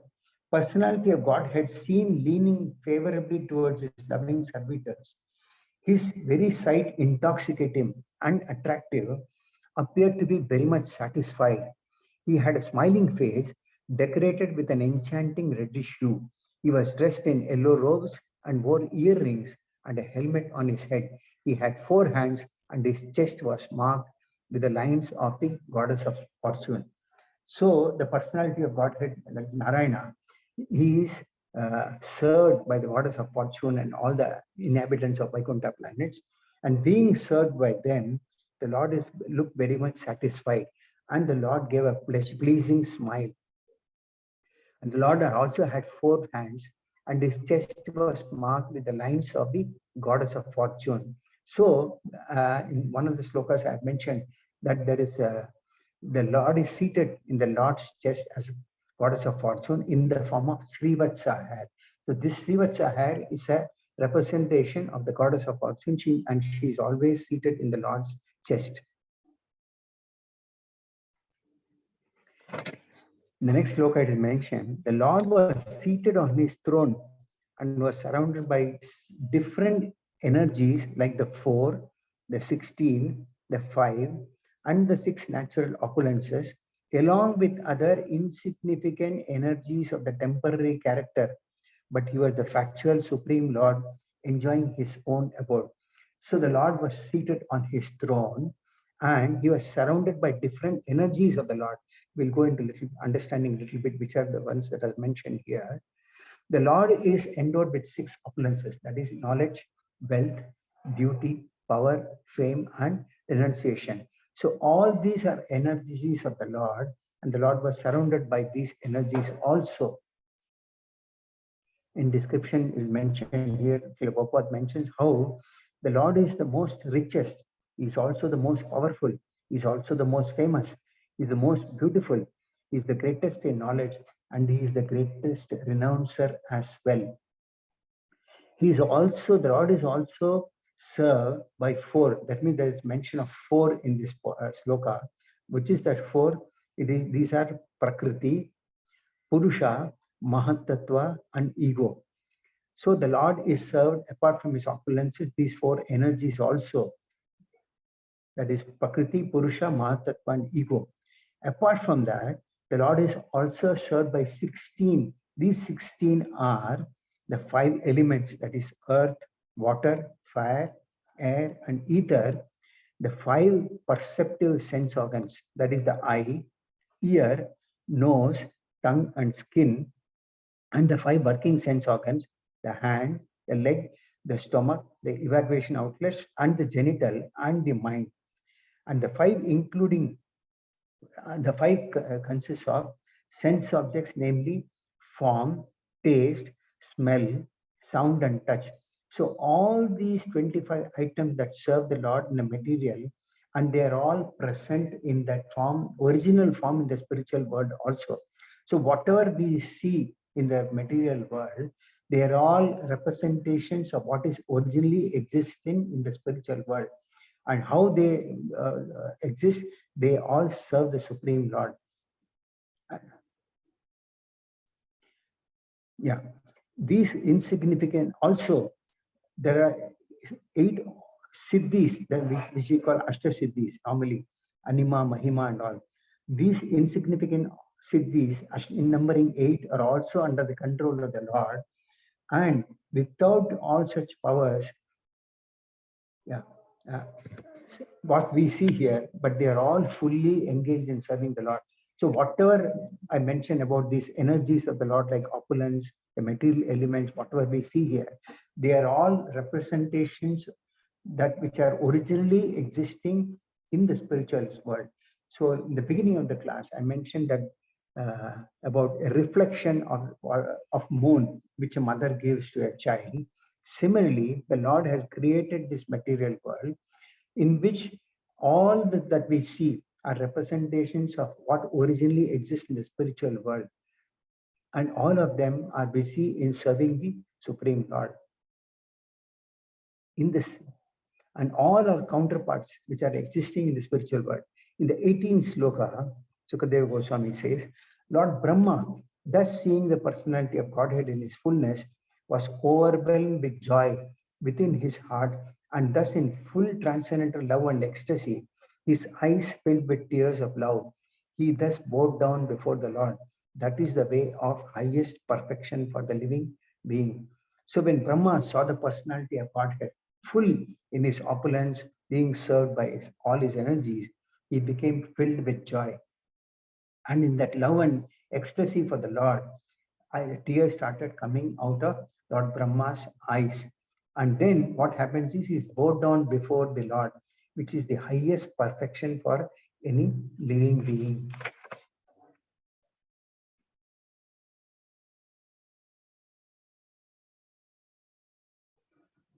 personality of Godhead seen leaning favorably towards his loving servitors. His very sight intoxicated him and attractive, appeared to be very much satisfied. He had a smiling face decorated with an enchanting reddish hue. He was dressed in yellow robes and wore earrings and a helmet on his head. He had 4 hands and his chest was marked with the lines of the goddess of fortune. So the personality of Godhead, that is Narayana, he is served by the goddess of fortune and all the inhabitants of Vaikuntha planets. And being served by them, the Lord is looked very much satisfied. And the Lord gave a pleasing smile. And the Lord also had 4 hands, and his chest was marked with the lines of the goddess of fortune. So, in one of the slokas I have mentioned that there is the Lord is seated in the Lord's chest as goddess of fortune in the form of Srivatsa hair. So this Srivatsa hair is a representation of the goddess of fortune, and she is always seated in the Lord's chest. In the next sloka it is mentioned, the Lord was seated on his throne and was surrounded by different energies like the 4, the 16, the 5, and the 6 natural opulences, along with other insignificant energies of the temporary character. But he was the factual Supreme Lord enjoying his own abode. So the Lord was seated on his throne and he was surrounded by different energies of the Lord. We'll go into understanding a little bit which are the ones that are mentioned here. The Lord is endowed with 6 opulences, that is knowledge, wealth, beauty, power, fame, and renunciation. So all these are energies of the Lord, and the Lord was surrounded by these energies also. In description is mentioned here, Srila Prabhupada mentions how the Lord is the most richest, he is also the most powerful, he is also the most famous, he is the most beautiful, he is the greatest in knowledge, and he is the greatest renouncer as well. He is also, the Lord is also served by 4. That means there is mention of 4 in this sloka, which is that 4, these are Prakriti, Purusha, Mahatattva, and ego. So the Lord is served, apart from his opulences, these 4 energies also. That is Prakriti, Purusha, Mahatattva, and ego. Apart from that, the Lord is also served by 16. These 16 are the 5 elements, that is earth, water, fire, air, and ether. The 5 perceptive sense organs, that is the eye, ear, nose, tongue, and skin, and the 5 working sense organs, the hand, the leg, the stomach, the evacuation outlets, and the genital, and the mind. And the 5 including, the 5 consists of sense objects, namely form, taste, smell, sound, and touch. So all these 25 items that serve the Lord in the material and they are all present in that form, original form in the spiritual world also. So whatever we see in the material world, they are all representations of what is originally existing in the spiritual world, and how they exist. They all serve the Supreme Lord. Yeah, these insignificant also, there are 8 siddhis that which we call Ashta Siddhis normally, Anima, Mahima, and all. These insignificant siddhis, in numbering 8, are also under the control of the Lord. And without all such powers, yeah, uh, what we see here, but they are all fully engaged in serving the Lord. So whatever I mentioned about these energies of the Lord, like opulence, the material elements, whatever we see here, they are all representations that which are originally existing in the spiritual world. So in the beginning of the class, I mentioned that about a reflection of moon, which a mother gives to a child. Similarly, the Lord has created this material world in which all that we see are representations of what originally exists in the spiritual world. And all of them are busy in serving the Supreme Lord. In this, and all our counterparts which are existing in the spiritual world. In the 18th sloka, Sukadeva Goswami says, Lord Brahma, thus seeing the personality of Godhead in his fullness, was overwhelmed with joy within his heart, and thus in full transcendental love and ecstasy, his eyes filled with tears of love. He thus bowed down before the Lord. That is the way of highest perfection for the living being. So when Brahma saw the personality of Godhead full in his opulence, being served by all his energies, he became filled with joy. And in that love and ecstasy for the Lord, tears started coming out of Lord Brahma's eyes. And then what happens is he's bowed down before the Lord, which is the highest perfection for any living being.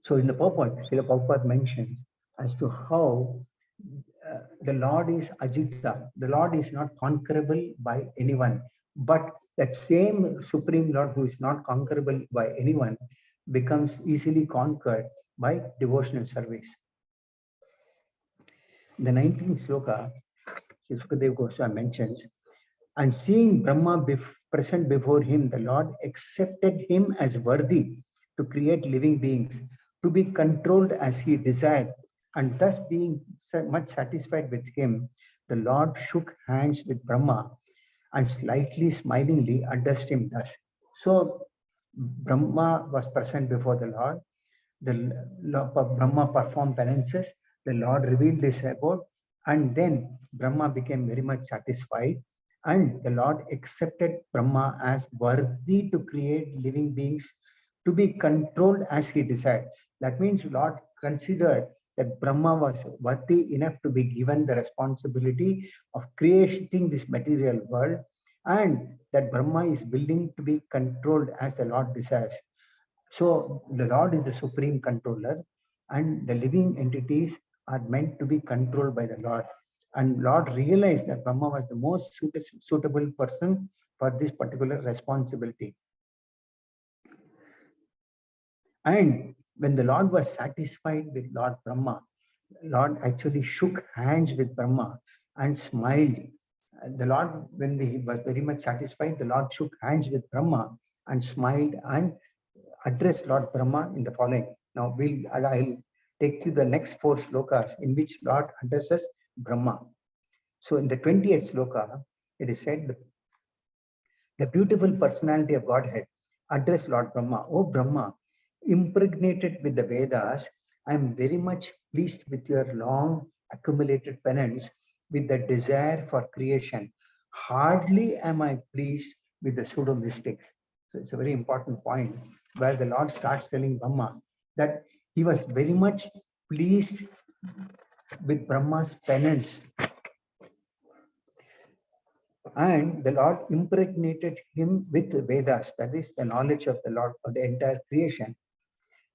So in the purport, Srila Prabhupada mentions as to how the Lord is Ajita. The Lord is not conquerable by anyone. But that same Supreme Lord who is not conquerable by anyone becomes easily conquered by devotional service. In the 19th sloka, Sukadeva Goswami mentions, and seeing Brahma present before him, the Lord accepted him as worthy to create living beings, to be controlled as he desired. And thus being much satisfied with him, the Lord shook hands with Brahma and slightly smilingly addressed him thus. So Brahma was present before the Lord. The Brahma performed penances. The Lord revealed his abode, and then Brahma became very much satisfied, and the Lord accepted Brahma as worthy to create living beings, to be controlled as he desired. That means Lord considered that Brahma was worthy enough to be given the responsibility of creating this material world, and that Brahma is willing to be controlled as the Lord desires. So the Lord is the supreme controller, and the living entities are meant to be controlled by the Lord. And Lord realized that Brahma was the most suitable person for this particular responsibility. And when the Lord was satisfied with Lord Brahma, Lord actually shook hands with Brahma and smiled. The Lord, when he was very much satisfied, the Lord shook hands with Brahma and smiled and addressed Lord Brahma in the following. Now I'll take you the next 4 slokas in which Lord addresses Brahma. So in the 20th sloka, it is said, the beautiful personality of Godhead addressed Lord Brahma. Oh Brahma, impregnated with the Vedas, I am very much pleased with your long accumulated penance, with the desire for creation. Hardly am I pleased with the pseudo mystics. So it's a very important point where the Lord starts telling Brahma that he was very much pleased with Brahma's penance, and the Lord impregnated him with Vedas, that is the knowledge of the Lord of the entire creation.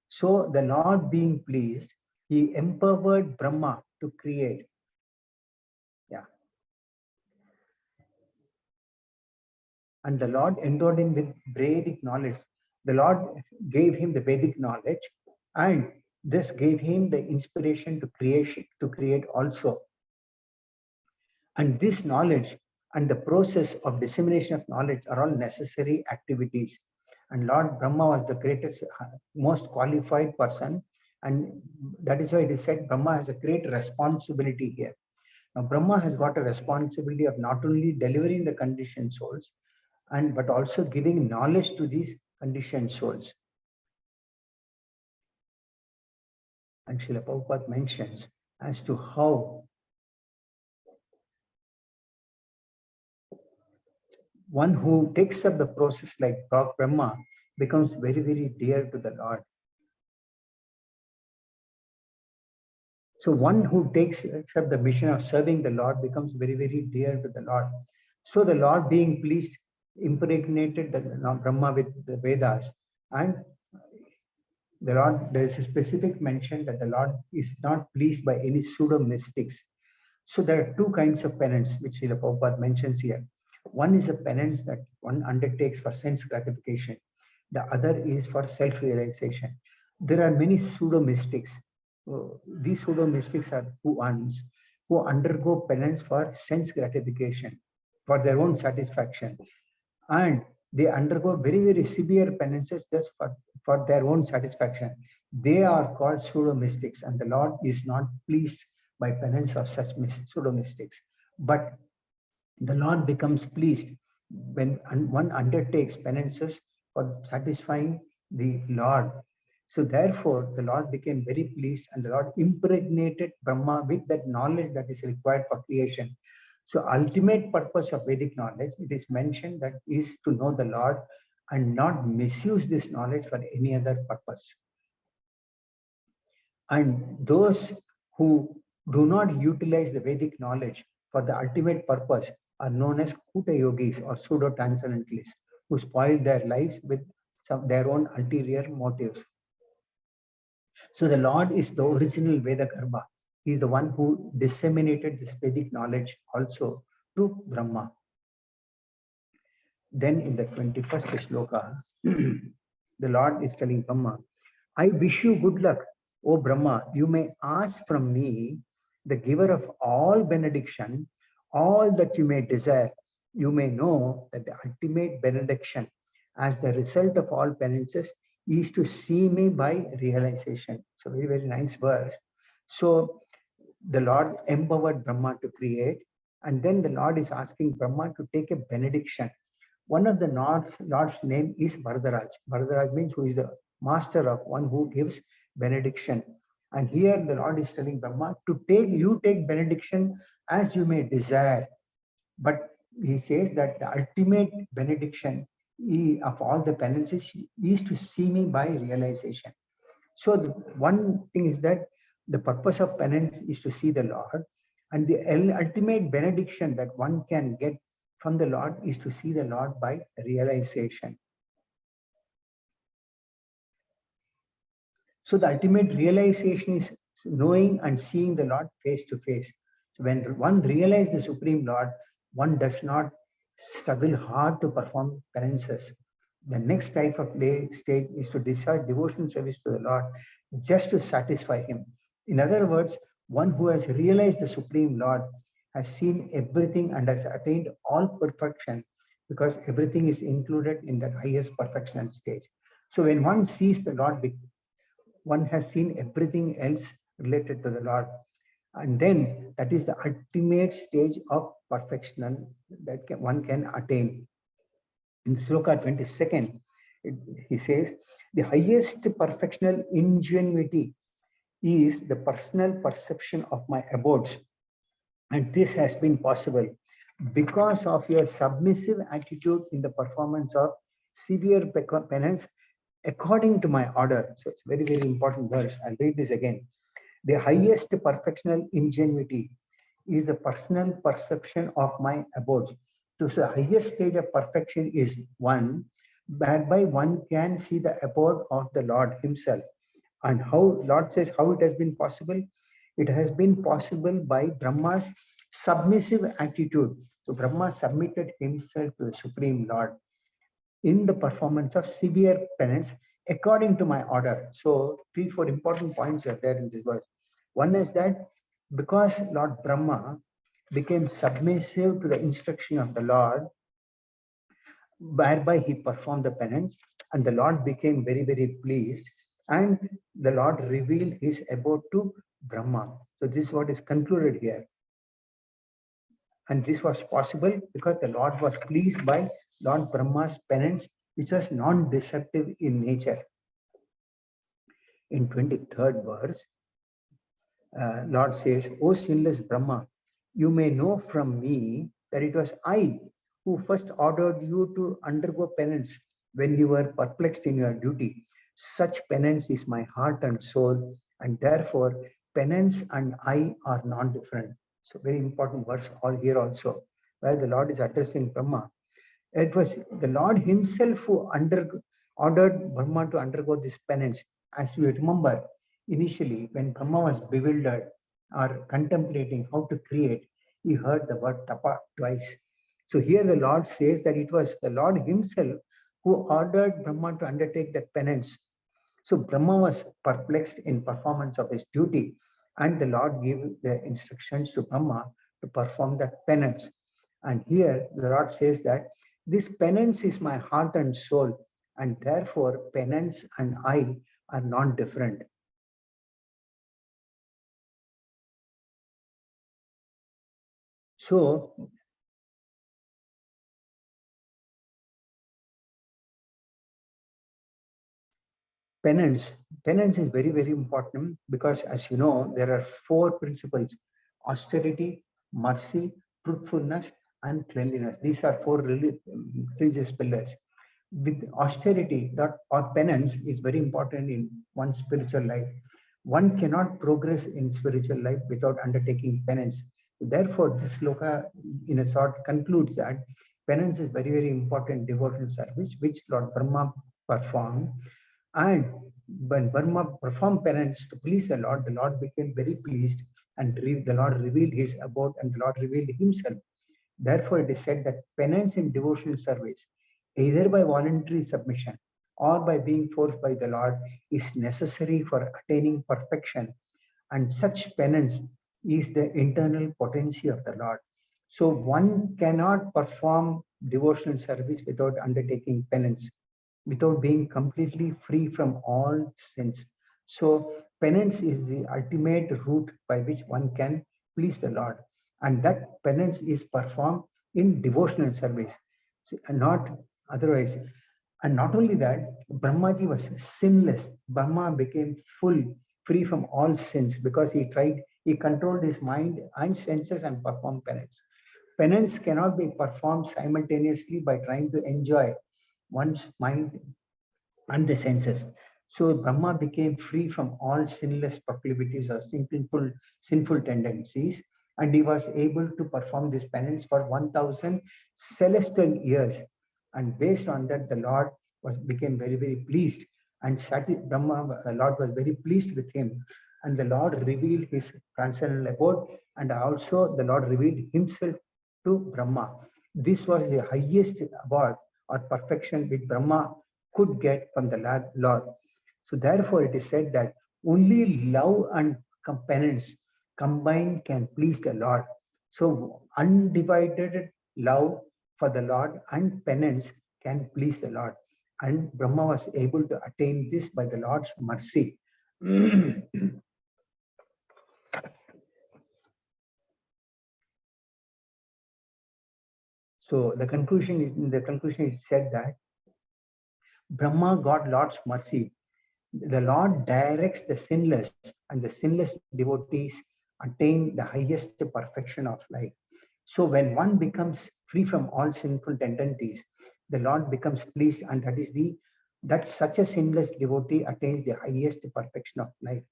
So the Lord being pleased, he empowered Brahma to create. and the Lord endowed him with Vedic knowledge. The Lord gave him the Vedic knowledge, and this gave him the inspiration to create also. And this knowledge and the process of dissemination of knowledge are all necessary activities. And Lord Brahma was the greatest, most qualified person. And that is why it is said Brahma has a great responsibility here. Now, Brahma has got a responsibility of not only delivering the conditioned souls, but also giving knowledge to these conditioned souls. And Srila Prabhupada mentions as to how one who takes up the process like Brahma becomes very, very dear to the Lord. So one who takes up the mission of serving the Lord becomes very, very dear to the Lord. So the Lord, being pleased, impregnated the Brahma with the Vedas, and the Lord, there is a specific mention that the Lord is not pleased by any pseudo mystics. So there are two kinds of penance which Srila Prabhupada mentions here. One is a penance that one undertakes for sense gratification. The other is for self-realization. There are many pseudo mystics. These pseudo mystics are ones who undergo penance for sense gratification, for their own satisfaction, and they undergo very, very severe penances just for their own satisfaction. They are called pseudo mystics, and the Lord is not pleased by penance of such pseudo mystics. But the Lord becomes pleased when one undertakes penances for satisfying the Lord. So therefore, the Lord became very pleased, and the Lord impregnated Brahma with that knowledge that is required for creation. So ultimate purpose of Vedic knowledge, it is mentioned that is to know the Lord and not misuse this knowledge for any other purpose. And those who do not utilize the Vedic knowledge for the ultimate purpose are known as Kuta yogis or pseudo transcendentalists, who spoil their lives with their own ulterior motives. So the Lord is the original Veda Garbha. He is the one who disseminated this Vedic knowledge also to Brahma. Then in the 21st shloka, the Lord is telling Brahma, I wish you good luck, O Brahma. You may ask from me, the giver of all benediction, all that you may desire. You may know that the ultimate benediction, as the result of all penances, is to see me by realization. So very, very nice verse. So the Lord empowered Brahma to create, and then the Lord is asking Brahma to take a benediction. One of the Lord's name is Varadaraj. Varadaraj means who is the master of, one who gives benediction. And here the Lord is telling Brahma to take benediction as you may desire. But he says that the ultimate benediction of all the penances is to see me by realization. So one thing is that the purpose of penance is to see the Lord, and the ultimate benediction that one can get from the Lord is to see the Lord by realization. So the ultimate realization is knowing and seeing the Lord face to face. So when one realizes the Supreme Lord, one does not struggle hard to perform penances. The next type of stage is to discharge devotional service to the Lord just to satisfy Him. In other words, one who has realized the Supreme Lord has seen everything and has attained all perfection, because everything is included in that highest perfectional stage. So when one sees the Lord, one has seen everything else related to the Lord. And then that is the ultimate stage of perfection that one can attain. In Sloka 22nd, he says, the highest perfectional ingenuity is the personal perception of my abodes. And this has been possible because of your submissive attitude in the performance of severe penance according to my order. So it's very, very important verse. I'll read this again. The highest perfectional ingenuity is the personal perception of my abodes. So the highest stage of perfection is one, whereby one can see the abode of the Lord Himself. And how Lord says how it has been possible? It has been possible by Brahma's submissive attitude. So Brahma submitted himself to the Supreme Lord in the performance of severe penance according to my order. So 3-4 important points are there in this verse. One is that because Lord Brahma became submissive to the instruction of the Lord, whereby he performed the penance, and the Lord became very, very pleased, and the Lord revealed his abode to Brahma. So this is what is concluded here. And this was possible because the Lord was pleased by Lord Brahma's penance, which was non-deceptive in nature. In 23rd verse, Lord says, O sinless Brahma, you may know from me that it was I who first ordered you to undergo penance when you were perplexed in your duty. Such penance is my heart and soul, and therefore penance and I are non-different. So very important verse all here also, where the Lord is addressing Brahma. It was the Lord himself who ordered Brahma to undergo this penance. As you remember, initially when Brahma was bewildered or contemplating how to create, he heard the word tapa twice. So here the Lord says that it was the Lord himself who ordered Brahma to undertake that penance. So Brahma was perplexed in performance of his duty, and the Lord gave the instructions to Brahma to perform that penance. And here the Lord says that this penance is my heart and soul, and therefore penance and I are not different. So penance, penance is very, very important because, as you know, there are 4 principles: austerity, mercy, truthfulness, and cleanliness. These are 4 religious pillars. With austerity, that or penance is very important in one's spiritual life. One cannot progress in spiritual life without undertaking penance. Therefore, this sloka, in a sort, concludes that penance is very, very important devotional service which Lord Brahma performed. And when Brahma performed penance to please the Lord became very pleased, and the Lord revealed his abode, and the Lord revealed himself. Therefore, it is said that penance in devotional service, either by voluntary submission or by being forced by the Lord, is necessary for attaining perfection. And such penance is the internal potency of the Lord. So one cannot perform devotional service without undertaking penance, without being completely free from all sins. So penance is the ultimate route by which one can please the Lord. And that penance is performed in devotional service, and not otherwise. And not only that, Brahmaji was sinless. Brahma became free from all sins because he controlled his mind and senses and performed penance. Penance cannot be performed simultaneously by trying to enjoy one's mind and the senses. So Brahma became free from all sinless proclivities or sinful tendencies, and he was able to perform this penance for 1,000 celestial years. And based on that, the Lord became very, very pleased, and Brahma, the Lord was very pleased with him, and the Lord revealed his transcendental abode, and also the Lord revealed himself to Brahma. This was the highest award or perfection which Brahma could get from the Lord. So therefore it is said that only love and penance combined can please the Lord. So undivided love for the Lord and penance can please the Lord. And Brahma was able to attain this by the Lord's mercy. So in the conclusion it said that Brahma got Lord's mercy. The Lord directs the sinless, and the sinless devotees attain the highest perfection of life. So when one becomes free from all sinful tendencies, the Lord becomes pleased, and that such a sinless devotee attains the highest perfection of life.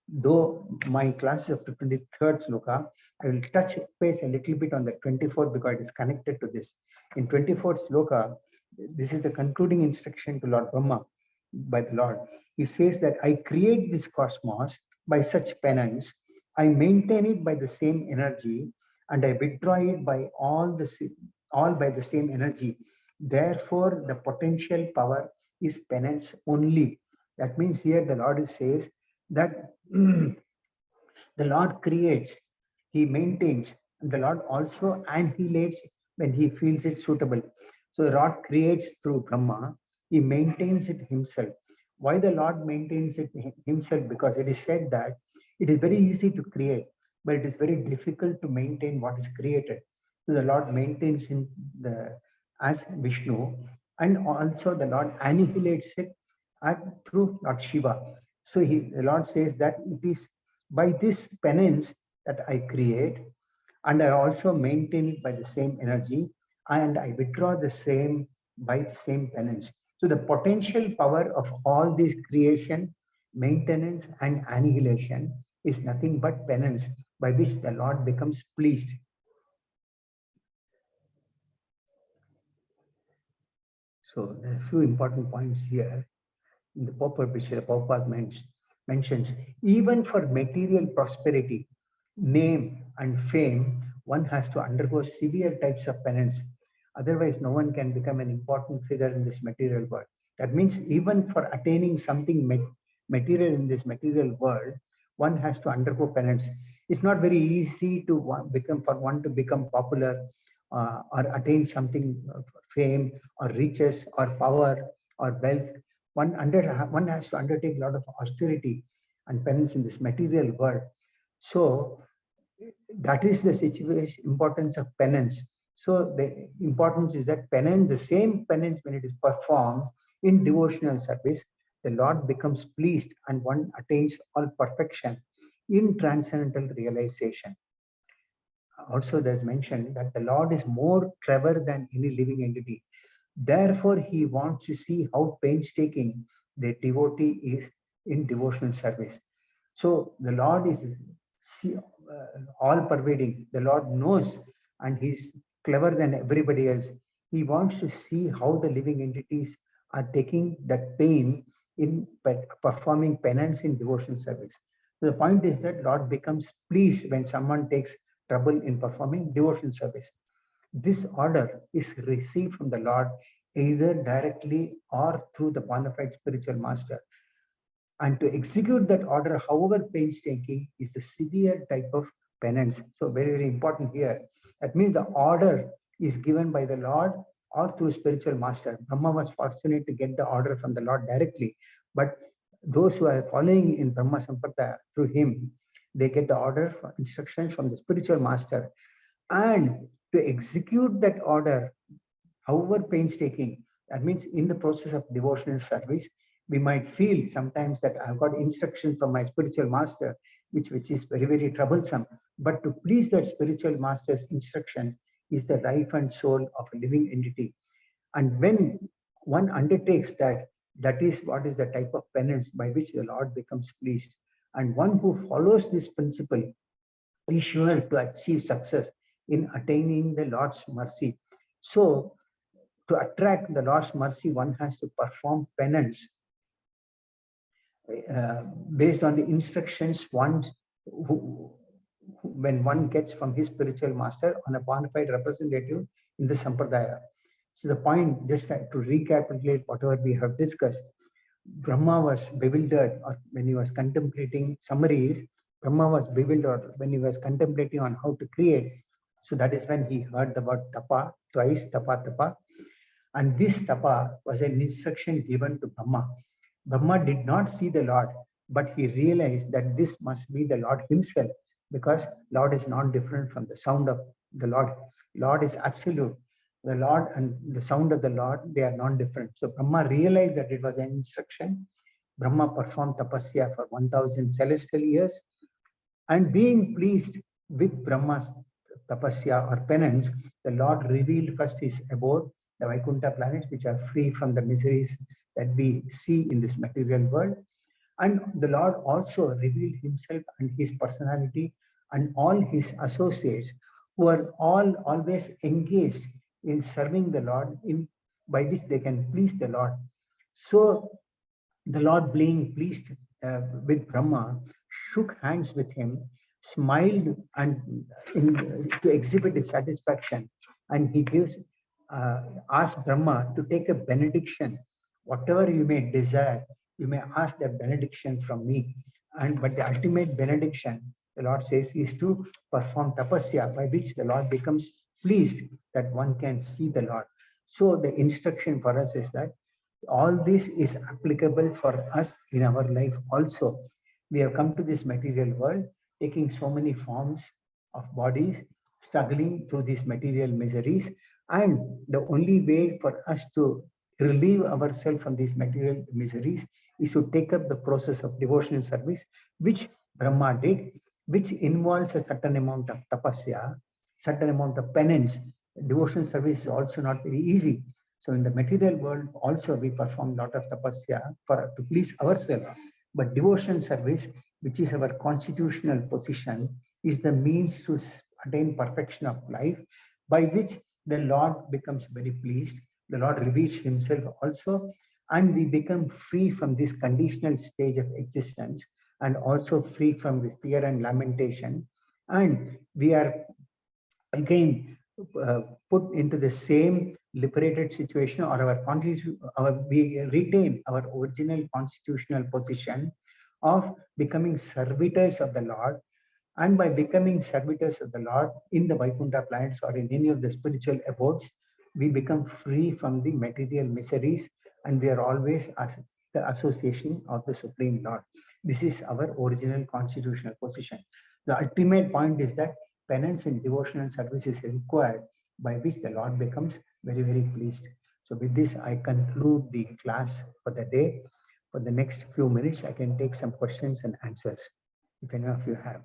Though my class is of the 23rd sloka, I will touch base a little bit on the 24th because it is connected to this. In 24th sloka, this is the concluding instruction to Lord Brahma by the Lord. He says that I create this cosmos by such penance, I maintain it by the same energy, and I withdraw it by all by the same energy. Therefore, the potential power is penance only. That means here the Lord says that the Lord creates, He maintains, and the Lord also annihilates when He feels it suitable. So the Lord creates through Brahma, He maintains it Himself. Why the Lord maintains it Himself? Because it is said that it is very easy to create, but it is very difficult to maintain what is created. So the Lord maintains in the as Vishnu, and also the Lord annihilates it through Lord Shiva. So the Lord says that it is by this penance that I create, and I also maintain it by the same energy, and I withdraw the same by the same penance. So the potential power of all these creation, maintenance, and annihilation is nothing but penance by which the Lord becomes pleased. So there are a few important points here. The Prabhupada mentions, even for material prosperity, name and fame, one has to undergo severe types of penance. Otherwise, no one can become an important figure in this material world. That means even for attaining something material in this material world, one has to undergo penance. It's not very easy to one to become popular or attain something, fame or riches or power or wealth. One has to undertake a lot of austerity and penance in this material world. So that is the situation, importance of penance. So the importance is that penance, the same penance when it is performed in devotional service, the Lord becomes pleased and one attains all perfection in transcendental realization. Also, there's mentioned that the Lord is more clever than any living entity. Therefore, he wants to see how painstaking the devotee is in devotional service. So the Lord is all pervading. The Lord knows, and he's clever than everybody else. He wants to see how the living entities are taking that pain in performing penance in devotional service. So the point is that Lord becomes pleased when someone takes trouble in performing devotional service. This order is received from the Lord either directly or through the bona fide spiritual master. And to execute that order, however painstaking, is the severe type of penance. So very, very important here. That means the order is given by the Lord or through spiritual master. Brahma was fortunate to get the order from the Lord directly, but those who are following in Brahma Sampradaya through him, they get the order for instructions from the spiritual master. And to execute that order, however painstaking, that means in the process of devotional service, we might feel sometimes that I've got instruction from my spiritual master, which is very, very troublesome. But to please that spiritual master's instructions is the life and soul of a living entity. And when one undertakes that, that is what is the type of penance by which the Lord becomes pleased. And one who follows this principle is sure to achieve success in attaining the Lord's mercy. So to attract the Lord's mercy, one has to perform penance based on the instructions when one gets from his spiritual master on a bona fide representative in the Sampradaya. So the point, just to recapitulate whatever we have discussed, Brahma was bewildered, or when he was contemplating, summary is, Brahma was bewildered when he was contemplating on how to create. So that is when he heard the word tapa, twice tapa, tapa. And this tapa was an instruction given to Brahma. Brahma did not see the Lord, but he realized that this must be the Lord himself, because Lord is not different from the sound of the Lord. Lord is absolute. The Lord and the sound of the Lord, they are non-different. So Brahma realized that it was an instruction. Brahma performed tapasya for 1000 celestial years, and being pleased with Brahma's tapasya or penance, the Lord revealed first his abode, the Vaikuntha planets, which are free from the miseries that we see in this material world. And the Lord also revealed himself and his personality and all his associates, who are all always engaged in serving the Lord, in by which they can please the Lord. So the Lord, being pleased with Brahma, shook hands with him smiled and to exhibit his satisfaction, and he gives asks Brahma to take a benediction. Whatever you may desire, you may ask that benediction from me. And but the ultimate benediction, the Lord says, is to perform tapasya, by which the Lord becomes pleased that one can see the Lord. So the instruction for us is that all this is applicable for us in our life also. We have come to this material world taking so many forms of bodies, struggling through these material miseries, and the only way for us to relieve ourselves from these material miseries is to take up the process of devotional service, which Brahma did, which involves a certain amount of tapasya, certain amount of penance. Devotional service is also not very easy. So in the material world also we perform a lot of tapasya for to please ourselves. But devotion service, which is our constitutional position, is the means to attain perfection of life, by which the Lord becomes very pleased. The Lord reveals himself also, and we become free from this conditional stage of existence, and also free from this fear and lamentation. And we are again put into the same liberated situation, or our constitution, we retain our original constitutional position of becoming servitors of the Lord. And by becoming servitors of the Lord in the Vaikuntha planets or in any of the spiritual abodes, we become free from the material miseries, and we are always as the association of the Supreme Lord. This is our original constitutional position. The ultimate point is that penance and devotional service is required, by which the Lord becomes very, very pleased. So with this, I conclude the class for the day. For the next few minutes, I can take some questions and answers, if any of you have.